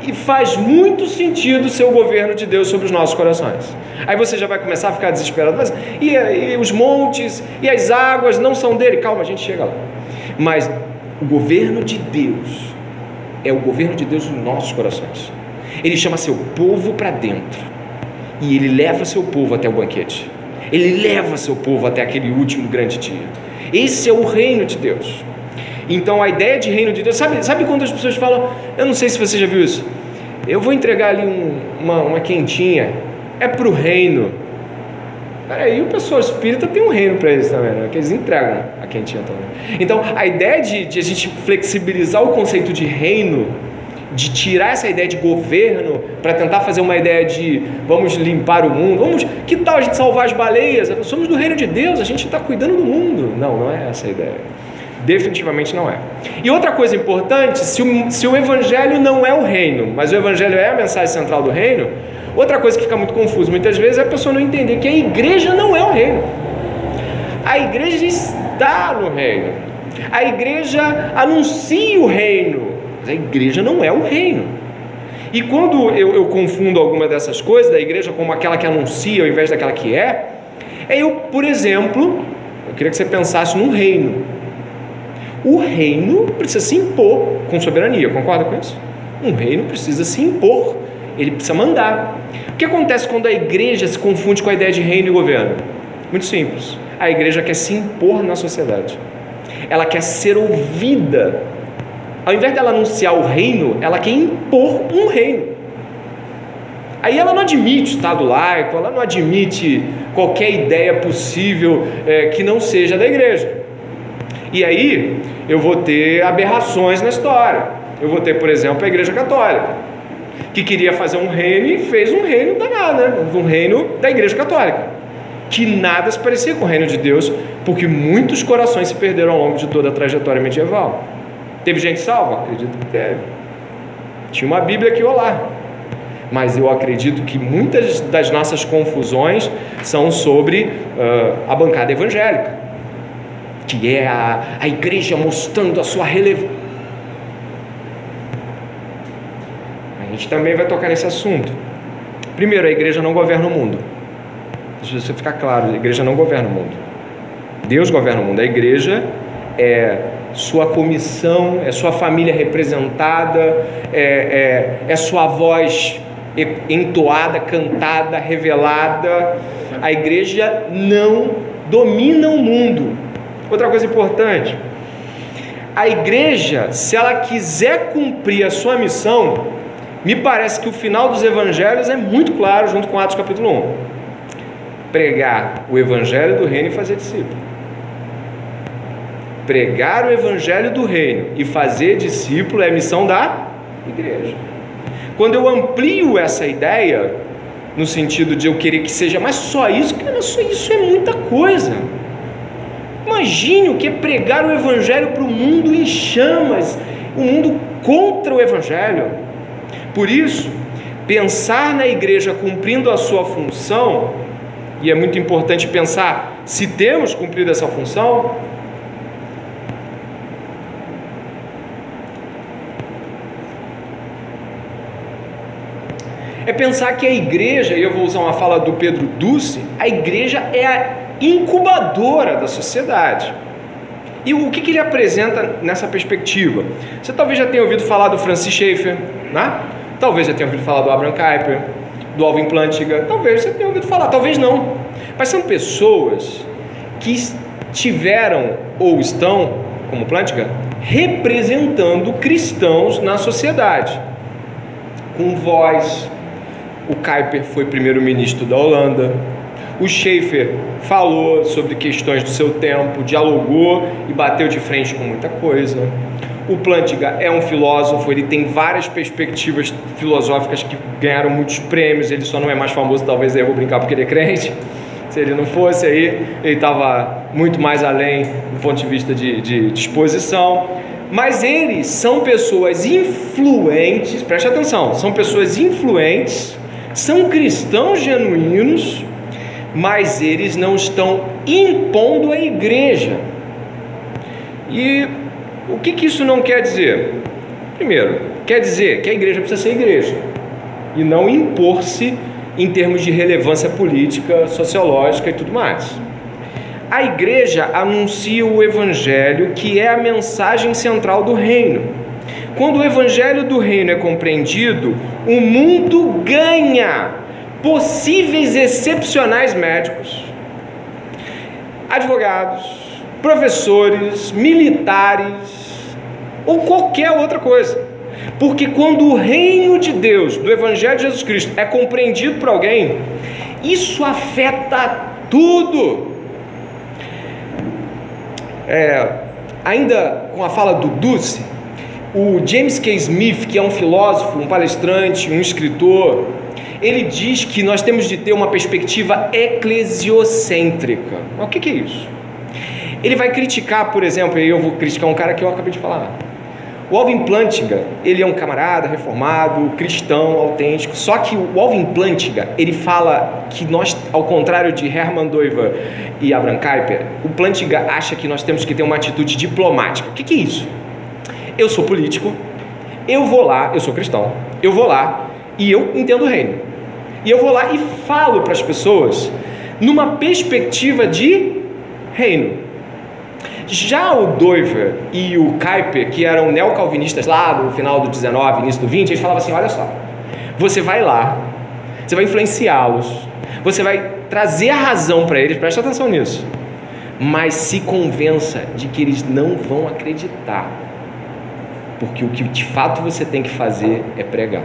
E faz muito sentido ser o governo de Deus sobre os nossos corações. Aí você já vai começar a ficar desesperado, mas e os montes e as águas não são dele? Calma, a gente chega lá. Mas o governo de Deus é o governo de Deus nos nossos corações. Ele chama seu povo para dentro e ele leva seu povo até o banquete. Ele leva seu povo até aquele último grande dia. Esse é o reino de Deus. Então a ideia de reino de Deus, sabe quando as pessoas falam, eu não sei se você já viu isso, eu vou entregar ali uma quentinha, é para o reino. Peraí, o pessoal espírita tem um reino para eles também, né? Que eles entregam a quentinha também. Então a ideia de a gente flexibilizar o conceito de reino, de tirar essa ideia de governo para tentar fazer uma ideia de vamos limpar o mundo, que tal a gente salvar as baleias? Somos do reino de Deus, a gente está cuidando do mundo. Não é essa a ideia. Definitivamente não é. E outra coisa importante, se o evangelho não é o reino, mas o evangelho é a mensagem central do reino, outra coisa que fica muito confuso muitas vezes é a pessoa não entender que a igreja não é o reino. A igreja está no reino. A igreja anuncia o reino, mas a igreja não é o reino. E quando eu confundo alguma dessas coisas, da igreja como aquela que anuncia ao invés daquela que eu, por exemplo, eu queria que você pensasse num reino. O reino precisa se impor com soberania, concorda com isso? Um reino precisa se impor, ele precisa mandar. O que acontece quando a igreja se confunde com a ideia de reino e governo? Muito simples, a igreja quer se impor na sociedade, ela quer ser ouvida. Ao invés dela anunciar o reino, ela quer impor um reino. Aí ela não admite o Estado laico, ela não admite qualquer ideia possível que não seja da igreja. E aí eu vou ter aberrações na história. Eu vou ter, por exemplo, a Igreja Católica, que queria fazer um reino e fez um reino danado, né? Um reino da Igreja Católica, que nada se parecia com o reino de Deus, porque muitos corações se perderam ao longo de toda a trajetória medieval. Teve gente salva? Acredito que teve. Tinha uma Bíblia aqui ou lá. Mas eu acredito que muitas das nossas confusões são sobre a bancada evangélica, que é a igreja mostrando a sua relevância. A gente também vai tocar nesse assunto. Primeiro, a igreja não governa o mundo. Deixa isso ficar claro, a igreja não governa o mundo. Deus governa o mundo. A igreja é sua comissão, é sua família representada, é sua voz entoada, cantada, revelada. A igreja não domina o mundo. Outra coisa importante, a igreja, se ela quiser cumprir a sua missão, me parece que o final dos evangelhos é muito claro, junto com Atos capítulo 1. Pregar o evangelho do reino e fazer discípulo. Pregar o evangelho do reino e fazer discípulo é a missão da igreja. Quando eu amplio essa ideia, no sentido de eu querer que seja, mas só isso, cara, só isso é muita coisa. Imagine o que é pregar o evangelho para o mundo em chamas, o mundo contra o evangelho. Por isso, pensar na igreja cumprindo a sua função, e é muito importante pensar se temos cumprido essa função, é pensar que a igreja, e eu vou usar uma fala do Pedro Duce, a igreja é a incubadora da sociedade. E o que ele apresenta nessa perspectiva? Você talvez já tenha ouvido falar do Francis Schaeffer, né? Talvez já tenha ouvido falar do Abraham Kuyper, do Alvin Plantinga, talvez você tenha ouvido falar, talvez não. Mas são pessoas que tiveram ou estão, como Plantinga, representando cristãos na sociedade, com voz. O Kuyper foi primeiro-ministro da Holanda. O Schaeffer falou sobre questões do seu tempo, dialogou e bateu de frente com muita coisa. O Plantinga é um filósofo, ele tem várias perspectivas filosóficas que ganharam muitos prêmios, ele só não é mais famoso, talvez aí eu vou brincar porque ele é crente. Se ele não fosse aí, ele estava muito mais além do ponto de vista de exposição. Mas eles são pessoas influentes, preste atenção, são pessoas influentes, são cristãos genuínos, mas eles não estão impondo a igreja. E o que isso não quer dizer? Primeiro, quer dizer que a igreja precisa ser igreja e não impor-se em termos de relevância política, sociológica e tudo mais. A igreja anuncia o evangelho, que é a mensagem central do reino. Quando o evangelho do reino é compreendido, o mundo ganha possíveis excepcionais médicos, advogados, professores, militares ou qualquer outra coisa. Porque quando o reino de Deus, do Evangelho de Jesus Cristo, é compreendido por alguém, isso afeta tudo. Ainda com a fala do Duce, o James K. Smith, que é um filósofo, um palestrante, um escritor, ele diz que nós temos de ter uma perspectiva eclesiocêntrica. O que é isso? Ele vai criticar, por exemplo, e eu vou criticar um cara que eu acabei de falar. O Alvin Plantinga, ele é um camarada reformado, cristão, autêntico, só que o Alvin Plantinga, ele fala que nós, ao contrário de Hermann Doiver e Abraham Kuyper, o Plantinga acha que nós temos que ter uma atitude diplomática. O que é isso? Eu sou político, eu vou lá, eu sou cristão, eu vou lá e eu entendo o reino. E eu vou lá e falo para as pessoas numa perspectiva de reino. Já o Doiver e o Kuyper, que eram neocalvinistas lá no final do 19, início do 20, eles falavam assim, olha só, você vai lá, você vai influenciá-los, você vai trazer a razão para eles, presta atenção nisso, mas se convença de que eles não vão acreditar, porque o que de fato você tem que fazer é pregar.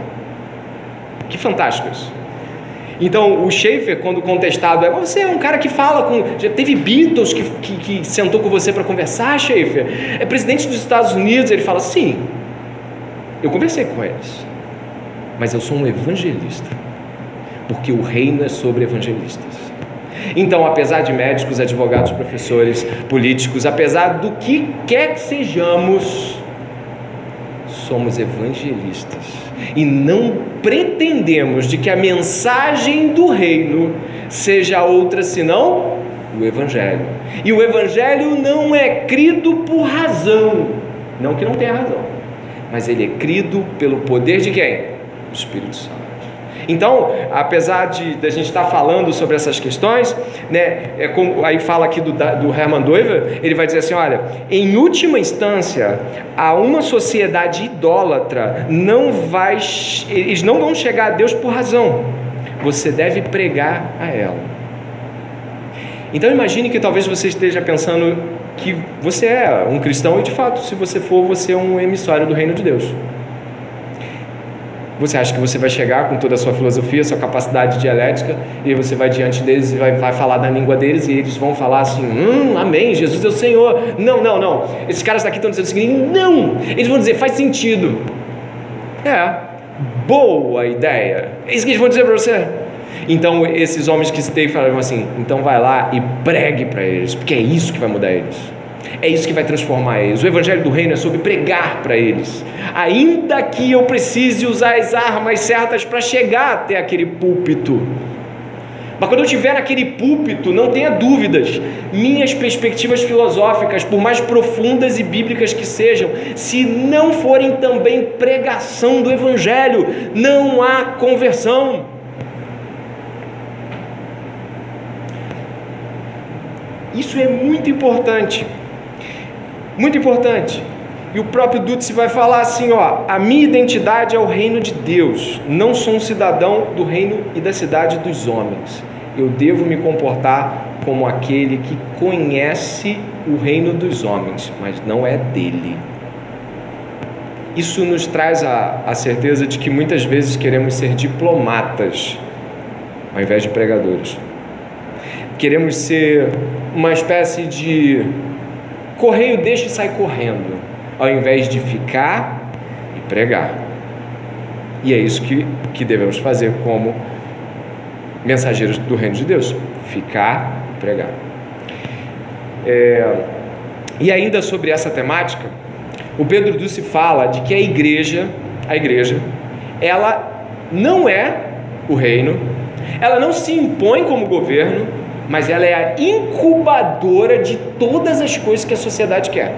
Que fantástico isso. Então, o Schaeffer, quando contestado, você é um cara que fala com... Já teve Beatles que sentou com você para conversar, Schaeffer? É presidente dos Estados Unidos. Ele fala, sim, eu conversei com eles, mas eu sou um evangelista, porque o reino é sobre evangelistas. Então, apesar de médicos, advogados, professores, políticos, apesar do que quer que sejamos, somos evangelistas. E não pretendemos de que a mensagem do reino seja outra senão o Evangelho. E o Evangelho não é crido por razão, não que não tenha razão, mas ele é crido pelo poder de quem? O Espírito Santo. Então, apesar de a gente estar falando sobre essas questões, né, como aí fala aqui do Hermann Doiver, ele vai dizer assim, olha, em última instância, a uma sociedade idólatra eles não vão chegar a Deus por razão, você deve pregar a ela. Então imagine que talvez você esteja pensando que você é um cristão e de fato, se você for, você é um emissário do reino de Deus. Você acha que você vai chegar com toda a sua filosofia, sua capacidade dialética, e você vai diante deles e vai falar na língua deles, e eles vão falar assim, amém, Jesus é o Senhor. Não. Esses caras daqui estão dizendo o seguinte, não. Eles vão dizer, faz sentido. Boa ideia. É isso que eles vão dizer para você. Então, esses homens que citei falaram assim, então vai lá e pregue para eles, porque é isso que vai mudar eles. É isso que vai transformar eles. O Evangelho do Reino é sobre pregar para eles. Ainda que eu precise usar as armas certas para chegar até aquele púlpito. Mas quando eu estiver naquele púlpito, não tenha dúvidas, minhas perspectivas filosóficas, por mais profundas e bíblicas que sejam, se não forem também pregação do Evangelho, não há conversão. Isso é muito importante. Muito importante. E o próprio Duce vai falar assim, a minha identidade é o reino de Deus, não sou um cidadão do reino e da cidade dos homens. Eu devo me comportar como aquele que conhece o reino dos homens, mas não é dele. Isso nos traz a certeza de que muitas vezes queremos ser diplomatas ao invés de pregadores. Queremos ser uma espécie de correio deixa e sai correndo, ao invés de ficar e pregar. E é isso que devemos fazer como mensageiros do reino de Deus, ficar e pregar. E ainda sobre essa temática, o Pedro Duce fala de que a igreja, ela não é o reino, ela não se impõe como governo, mas ela é a incubadora de todas as coisas que a sociedade quer.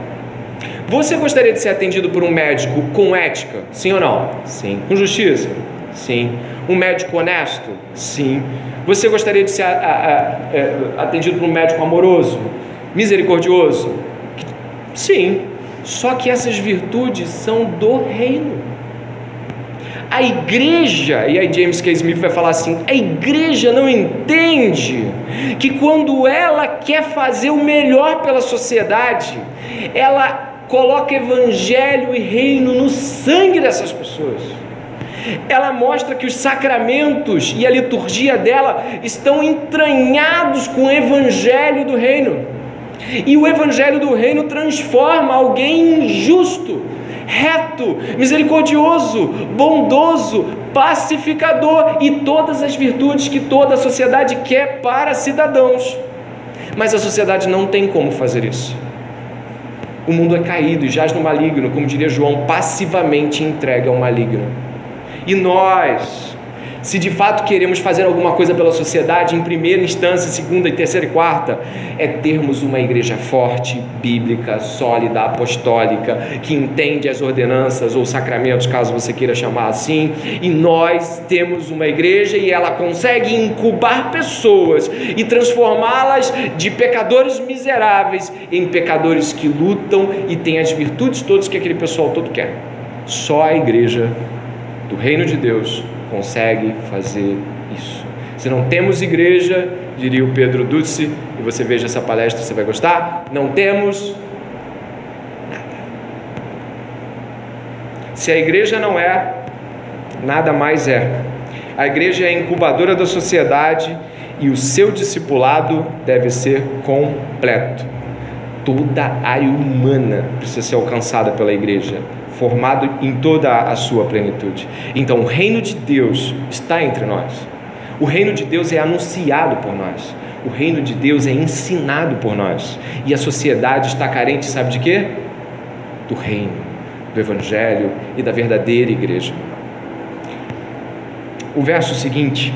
Você gostaria de ser atendido por um médico com ética? Sim ou não? Sim. Com justiça? Sim. Um médico honesto? Sim. Você gostaria de ser atendido por um médico amoroso? Misericordioso? Sim. Só que essas virtudes são do reino. A igreja, e aí James K. Smith vai falar assim, a igreja não entende que quando ela quer fazer o melhor pela sociedade, ela coloca evangelho e reino no sangue dessas pessoas. Ela mostra que os sacramentos e a liturgia dela estão entranhados com o evangelho do reino. E o evangelho do reino transforma alguém injusto, reto, misericordioso, bondoso, pacificador e todas as virtudes que toda a sociedade quer para cidadãos. Mas a sociedade não tem como fazer isso. O mundo é caído e jaz no maligno, como diria João, passivamente entregue ao maligno. E nós, se de fato queremos fazer alguma coisa pela sociedade, em primeira instância, segunda, terceira e quarta, é termos uma igreja forte, bíblica, sólida, apostólica, que entende as ordenanças ou sacramentos, caso você queira chamar assim, e nós temos uma igreja e ela consegue incubar pessoas e transformá-las de pecadores miseráveis em pecadores que lutam e têm as virtudes todas que aquele pessoal todo quer. Só a igreja do reino de Deus consegue fazer isso. Se não temos igreja, diria o Pedro Ducci, e você veja essa palestra, você vai gostar, não temos nada. Se a igreja não é, nada mais é. A igreja é a incubadora da sociedade e o seu discipulado deve ser completo. Toda a área humana precisa ser alcançada pela igreja, formado em toda a sua plenitude. Então o reino de Deus está entre nós. O reino de Deus é anunciado por nós. O reino de Deus é ensinado por nós. E a sociedade está carente, sabe de quê? Do reino, do evangelho e da verdadeira igreja. O verso seguinte,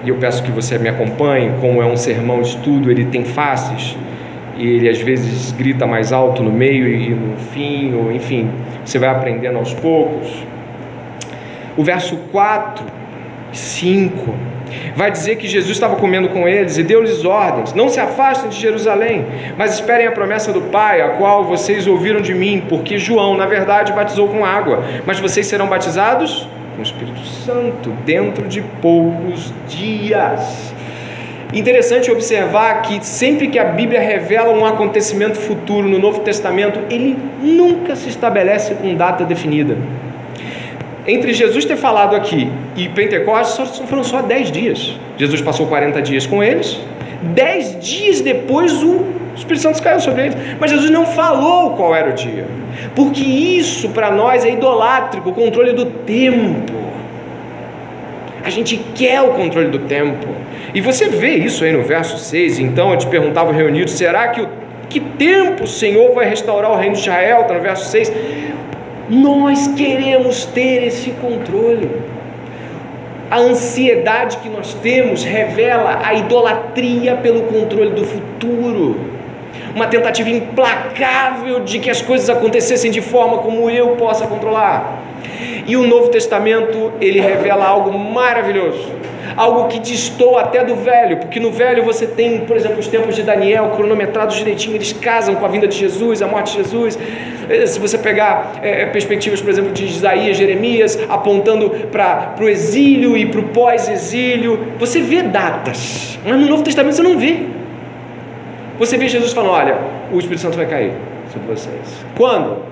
e eu peço que você me acompanhe, como é um sermão de estudo, ele tem faces, e ele às vezes grita mais alto no meio e no fim, ou enfim, você vai aprendendo aos poucos. O verso 4 e 5 vai dizer que Jesus estava comendo com eles e deu-lhes ordens: não se afastem de Jerusalém, mas esperem a promessa do Pai, a qual vocês ouviram de mim, porque João, na verdade, batizou com água, mas vocês serão batizados com o Espírito Santo dentro de poucos dias. Interessante observar que sempre que a Bíblia revela um acontecimento futuro no Novo Testamento, ele nunca se estabelece com data definida. Entre Jesus ter falado aqui e Pentecostes foram só 10 dias. Jesus passou 40 dias com eles, 10 dias depois o Espírito Santo caiu sobre eles, mas Jesus não falou qual era o dia, porque isso para nós é idolátrico, o controle do tempo. A gente quer o controle do tempo. E você vê isso aí no verso 6. Então eu te perguntava reunidos: será que tempo o Senhor vai restaurar o reino de Israel? Está no verso 6. Nós queremos ter esse controle. A ansiedade que nós temos revela a idolatria pelo controle do futuro, uma tentativa implacável de que as coisas acontecessem de forma como eu possa controlar. E o Novo Testamento, ele revela algo maravilhoso, algo que destoa até do Velho, porque no Velho você tem, por exemplo, os tempos de Daniel cronometrados direitinho, eles casam com a vinda de Jesus, a morte de Jesus. Se você pegar perspectivas, por exemplo, de Isaías, Jeremias, apontando para o exílio e para o pós-exílio, você vê datas, mas no Novo Testamento você não vê. Você vê Jesus falando: olha, o Espírito Santo vai cair sobre vocês. Quando?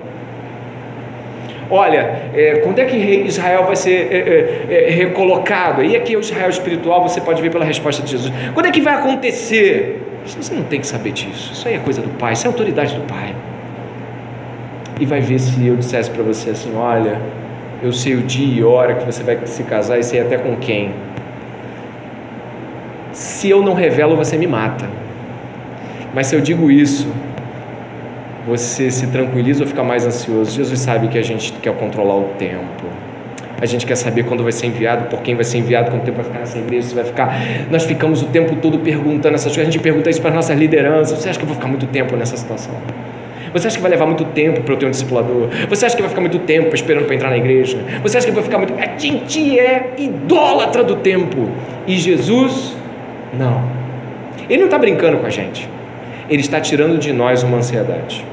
Olha, quando é que Israel vai ser recolocado? E aqui é o Israel espiritual, você pode ver pela resposta de Jesus. Quando é que vai acontecer? Você não tem que saber disso, isso aí é coisa do Pai, isso é autoridade do Pai. E vai ver se eu dissesse para você assim: olha, eu sei o dia e hora que você vai se casar e sei até com quem. Se eu não revelo, você me mata. Mas se eu digo isso, você se tranquiliza ou fica mais ansioso? Jesus sabe que a gente quer controlar o tempo. A gente quer saber quando vai ser enviado, por quem vai ser enviado, quanto tempo vai ficar nessa igreja, se vai ficar. Nós ficamos o tempo todo perguntando essas coisas. A gente pergunta isso para as nossas lideranças: você acha que eu vou ficar muito tempo nessa situação? Você acha que vai levar muito tempo para eu ter um discipulador? Você acha que vai ficar muito tempo esperando para entrar na igreja? Você acha que vai ficar muito... A gente é idólatra do tempo. E Jesus, não. Ele não está brincando com a gente. Ele está tirando de nós uma ansiedade.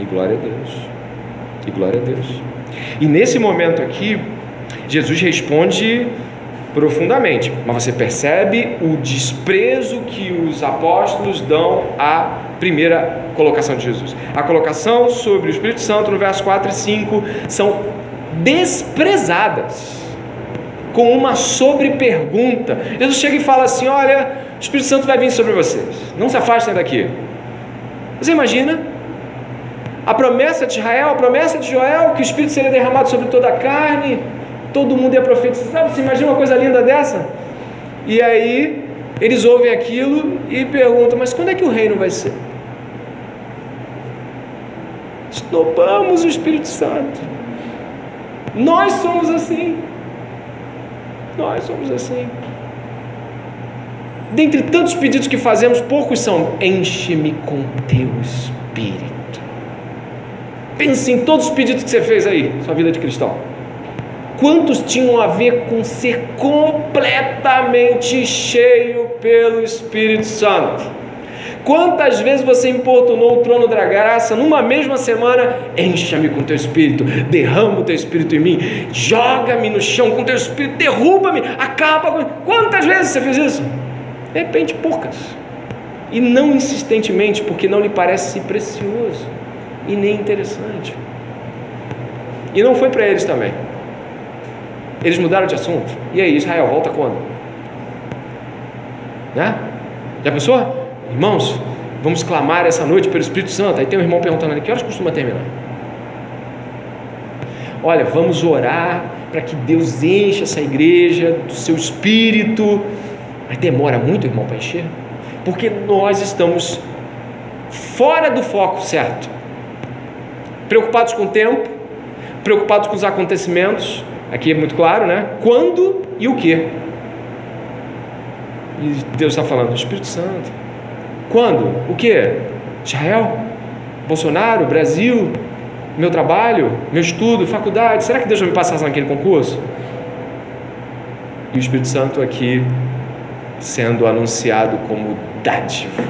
E glória a Deus. E glória a Deus. E nesse momento aqui, Jesus responde profundamente, mas você percebe o desprezo que os apóstolos dão à primeira colocação de Jesus. A colocação sobre o Espírito Santo no verso 4 e 5 são desprezadas com uma sobrepergunta. Jesus chega e fala assim: olha, o Espírito Santo vai vir sobre vocês, não se afastem daqui. Você imagina a promessa de Israel, a promessa de Joel, que o Espírito seria derramado sobre toda a carne, todo mundo ia profetizar. Você imagina uma coisa linda dessa? E aí eles ouvem aquilo e perguntam: mas quando é que o reino vai ser? Estopamos o Espírito Santo. Nós somos assim. Nós somos assim. Dentre tantos pedidos que fazemos, poucos são: enche-me com teu Espírito. Pense em todos os pedidos que você fez aí, sua vida de cristão. Quantos tinham a ver com ser completamente cheio pelo Espírito Santo? Quantas vezes você importunou o trono da graça numa mesma semana? Encha-me com teu Espírito, derrama o teu Espírito em mim, joga-me no chão com teu Espírito, derruba-me, acaba com... Quantas vezes você fez isso? De repente, poucas. E não insistentemente, porque não lhe parece precioso e nem interessante. E não foi para eles também. Eles mudaram de assunto. E aí, Israel, volta quando? Né? Já pensou? Irmãos, vamos clamar essa noite pelo Espírito Santo. Aí tem um irmão perguntando: que horas costuma terminar? Olha, vamos orar para que Deus encha essa igreja do seu Espírito. Mas demora muito, irmão, para encher? Porque nós estamos fora do foco certo. Preocupados com o tempo, preocupados com os acontecimentos. Aqui é muito claro, né? Quando e o que? E Deus está falando do Espírito Santo. Quando? O que? Israel? Bolsonaro? Brasil? Meu trabalho? Meu estudo? Faculdade? Será que Deus vai me passar naquele concurso? E o Espírito Santo aqui sendo anunciado como dádiva.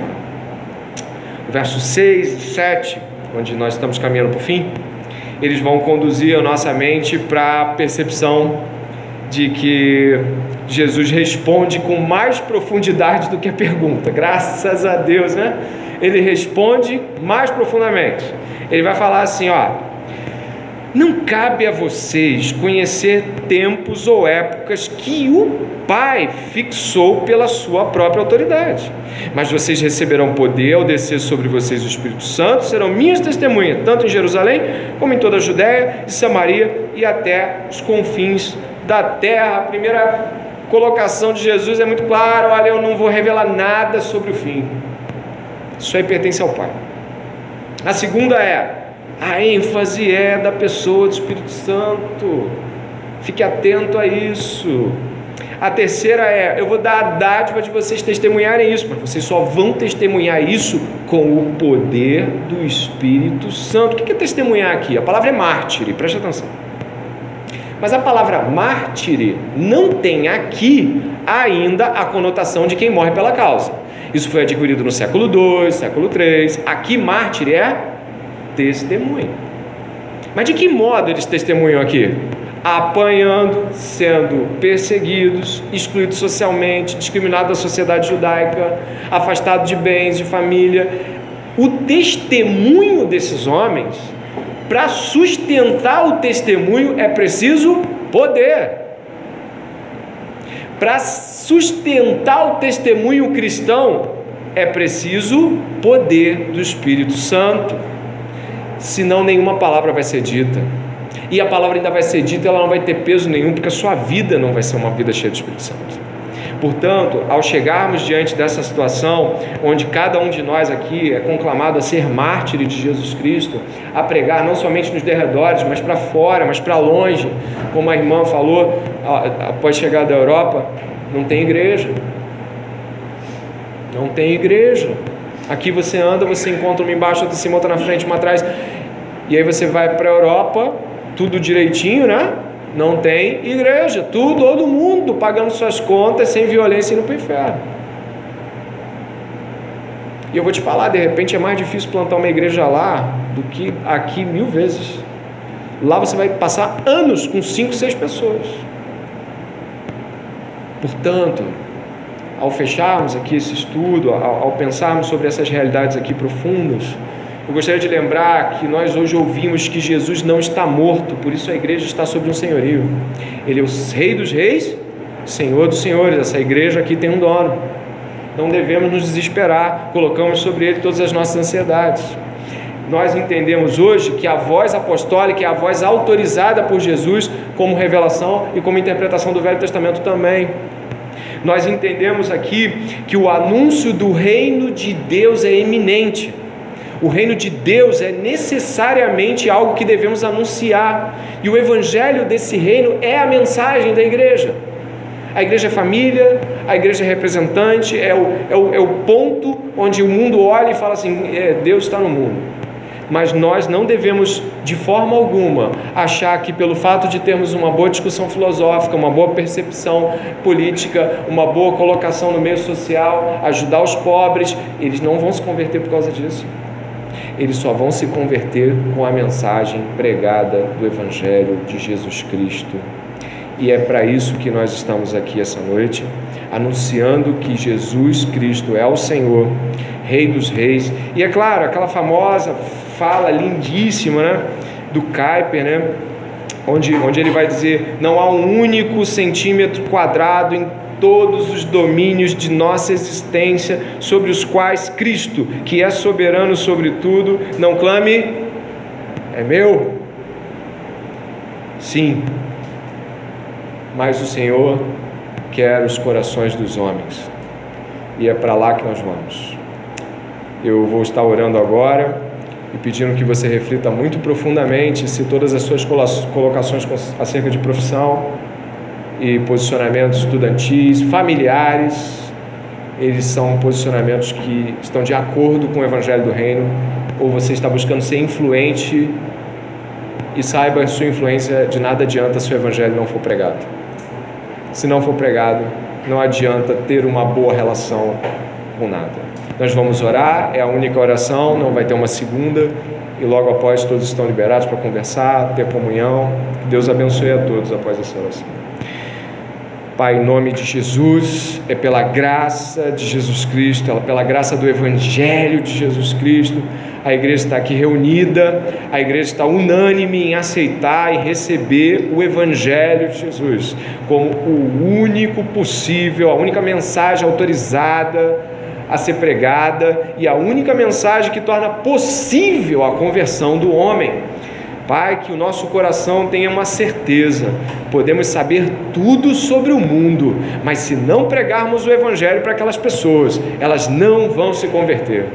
Versos 6 e 7, onde nós estamos caminhando para o fim, eles vão conduzir a nossa mente para a percepção de que Jesus responde com mais profundidade do que a pergunta. Graças a Deus, né? Ele responde mais profundamente. Ele vai falar assim, ó: não cabe a vocês conhecer tempos ou épocas que o Pai fixou pela sua própria autoridade, mas vocês receberão poder ao descer sobre vocês o Espírito Santo, serão minhas testemunhas, tanto em Jerusalém, como em toda a Judéia e Samaria e até os confins da terra. A primeira colocação de Jesus é muito clara: olha, eu não vou revelar nada sobre o fim, isso aí pertence ao Pai. A segunda a ênfase é da pessoa do Espírito Santo, fique atento a isso. A terceira eu vou dar a dádiva de vocês testemunharem isso, mas vocês só vão testemunhar isso com o poder do Espírito Santo. O que é testemunhar aqui? A palavra é mártire, preste atenção. Mas a palavra mártire não tem aqui ainda a conotação de quem morre pela causa. Isso foi adquirido no século II, século III. Aqui mártire é testemunho. Mas de que modo eles testemunham aqui? Apanhando, sendo perseguidos, excluídos socialmente, discriminados da sociedade judaica, afastados de bens, de família. O testemunho desses homens, para sustentar o testemunho é preciso poder. Para sustentar o testemunho cristão é preciso poder do Espírito Santo. Senão nenhuma palavra vai ser dita. E a palavra ainda vai ser dita, ela não vai ter peso nenhum, porque a sua vida não vai ser uma vida cheia do Espírito Santo. Portanto, ao chegarmos diante dessa situação, onde cada um de nós aqui é conclamado a ser mártir de Jesus Cristo, a pregar não somente nos derredores, mas para fora, mas para longe, como a irmã falou, após chegar da Europa, não tem igreja. Não tem igreja. Aqui você anda, você encontra uma embaixo, outra em cima, outra na frente, uma atrás, e aí você vai para a Europa, tudo direitinho, né? Não tem igreja, todo mundo pagando suas contas, sem violência, indo para o inferno. E eu vou te falar, de repente é mais difícil plantar uma igreja lá do que aqui 1000 vezes. Lá você vai passar anos com 5, 6 pessoas. Portanto, ao fecharmos aqui esse estudo, ao pensarmos sobre essas realidades aqui profundas, eu gostaria de lembrar que nós hoje ouvimos que Jesus não está morto, por isso a igreja está sob um senhorio. Ele é o Rei dos Reis, Senhor dos Senhores. Essa igreja aqui tem um dono. Não devemos nos desesperar, colocamos sobre ele todas as nossas ansiedades. Nós entendemos hoje que a voz apostólica é a voz autorizada por Jesus como revelação e como interpretação do Velho Testamento também. Nós entendemos aqui que o anúncio do reino de Deus é iminente. O reino de Deus é necessariamente algo que devemos anunciar, e o evangelho desse reino é a mensagem da igreja. A igreja é família, a igreja é representante, é o ponto onde o mundo olha e fala assim, Deus está no mundo. Mas nós não devemos de forma alguma achar que pelo fato de termos uma boa discussão filosófica, uma boa percepção política, uma boa colocação no meio social, ajudar os pobres, eles não vão se converter por causa disso. Eles só vão se converter com a mensagem pregada do Evangelho de Jesus Cristo. E é para isso que nós estamos aqui essa noite, anunciando que Jesus Cristo é o Senhor, Rei dos Reis. E é claro, aquela famosa fala lindíssima, né, do Kuyper, né, onde ele vai dizer: não há um único centímetro quadrado em todos os domínios de nossa existência sobre os quais Cristo, que é soberano sobre tudo, não clame, é meu. Sim, mas o Senhor quer os corações dos homens, e é para lá que nós vamos. Eu vou estar orando agora e pedindo que você reflita muito profundamente se todas as suas colocações acerca de profissão e posicionamentos estudantis, familiares, eles são posicionamentos que estão de acordo com o Evangelho do Reino, ou você está buscando ser influente, e saiba, a sua influência de nada adianta se o Evangelho não for pregado. Se não for pregado, não adianta ter uma boa relação com nada. Nós vamos orar, é a única oração, não vai ter uma segunda, e logo após todos estão liberados para conversar, ter comunhão. Que Deus abençoe a todos após essa oração. Pai, em nome de Jesus, é pela graça de Jesus Cristo, é pela graça do Evangelho de Jesus Cristo, a igreja está aqui reunida, a igreja está unânime em aceitar e receber o Evangelho de Jesus como o único possível, a única mensagem autorizada a ser pregada e a única mensagem que torna possível a conversão do homem. Pai, que o nosso coração tenha uma certeza, podemos saber tudo sobre o mundo, mas se não pregarmos o Evangelho para aquelas pessoas, elas não vão se converter.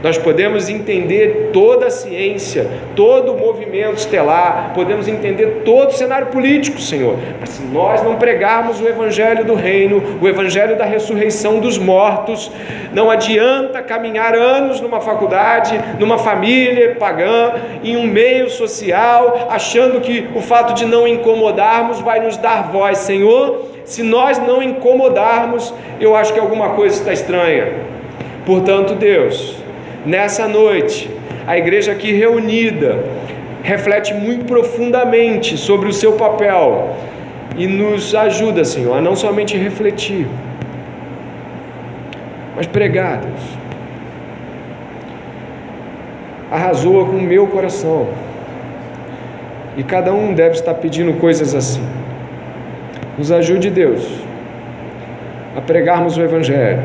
Nós podemos entender toda a ciência, todo o movimento estelar, podemos entender todo o cenário político, Senhor, mas se nós não pregarmos o Evangelho do Reino, o Evangelho da ressurreição dos mortos, não adianta caminhar anos numa faculdade, numa família pagã, em um meio social, achando que o fato de não incomodarmos vai nos dar voz. Senhor, se nós não incomodarmos, eu acho que alguma coisa está estranha. Portanto, Deus, nessa noite, a igreja aqui reunida reflete muito profundamente sobre o seu papel e nos ajuda, Senhor, a não somente refletir, mas pregar, Deus. Arrasou com o meu coração. E cada um deve estar pedindo coisas assim. Nos ajude, Deus, a pregarmos o Evangelho,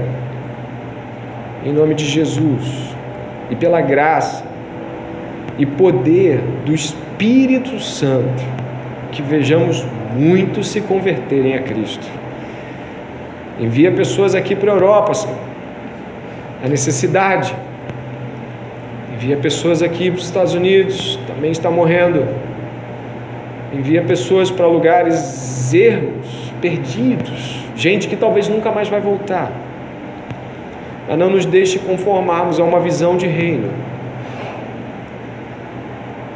em nome de Jesus, e pela graça e poder do Espírito Santo, que vejamos muitos se converterem a Cristo. Envia pessoas aqui para a Europa, Senhor, a necessidade. Envia pessoas aqui para os Estados Unidos, também está morrendo. Envia pessoas para lugares ermos, perdidos, gente que talvez nunca mais vai voltar. Mas não nos deixe conformarmos a uma visão de reino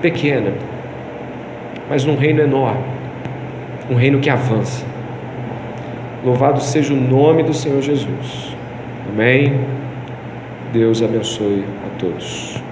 pequena, mas num reino enorme, um reino que avança. Louvado seja o nome do Senhor Jesus. Amém. Deus abençoe a todos.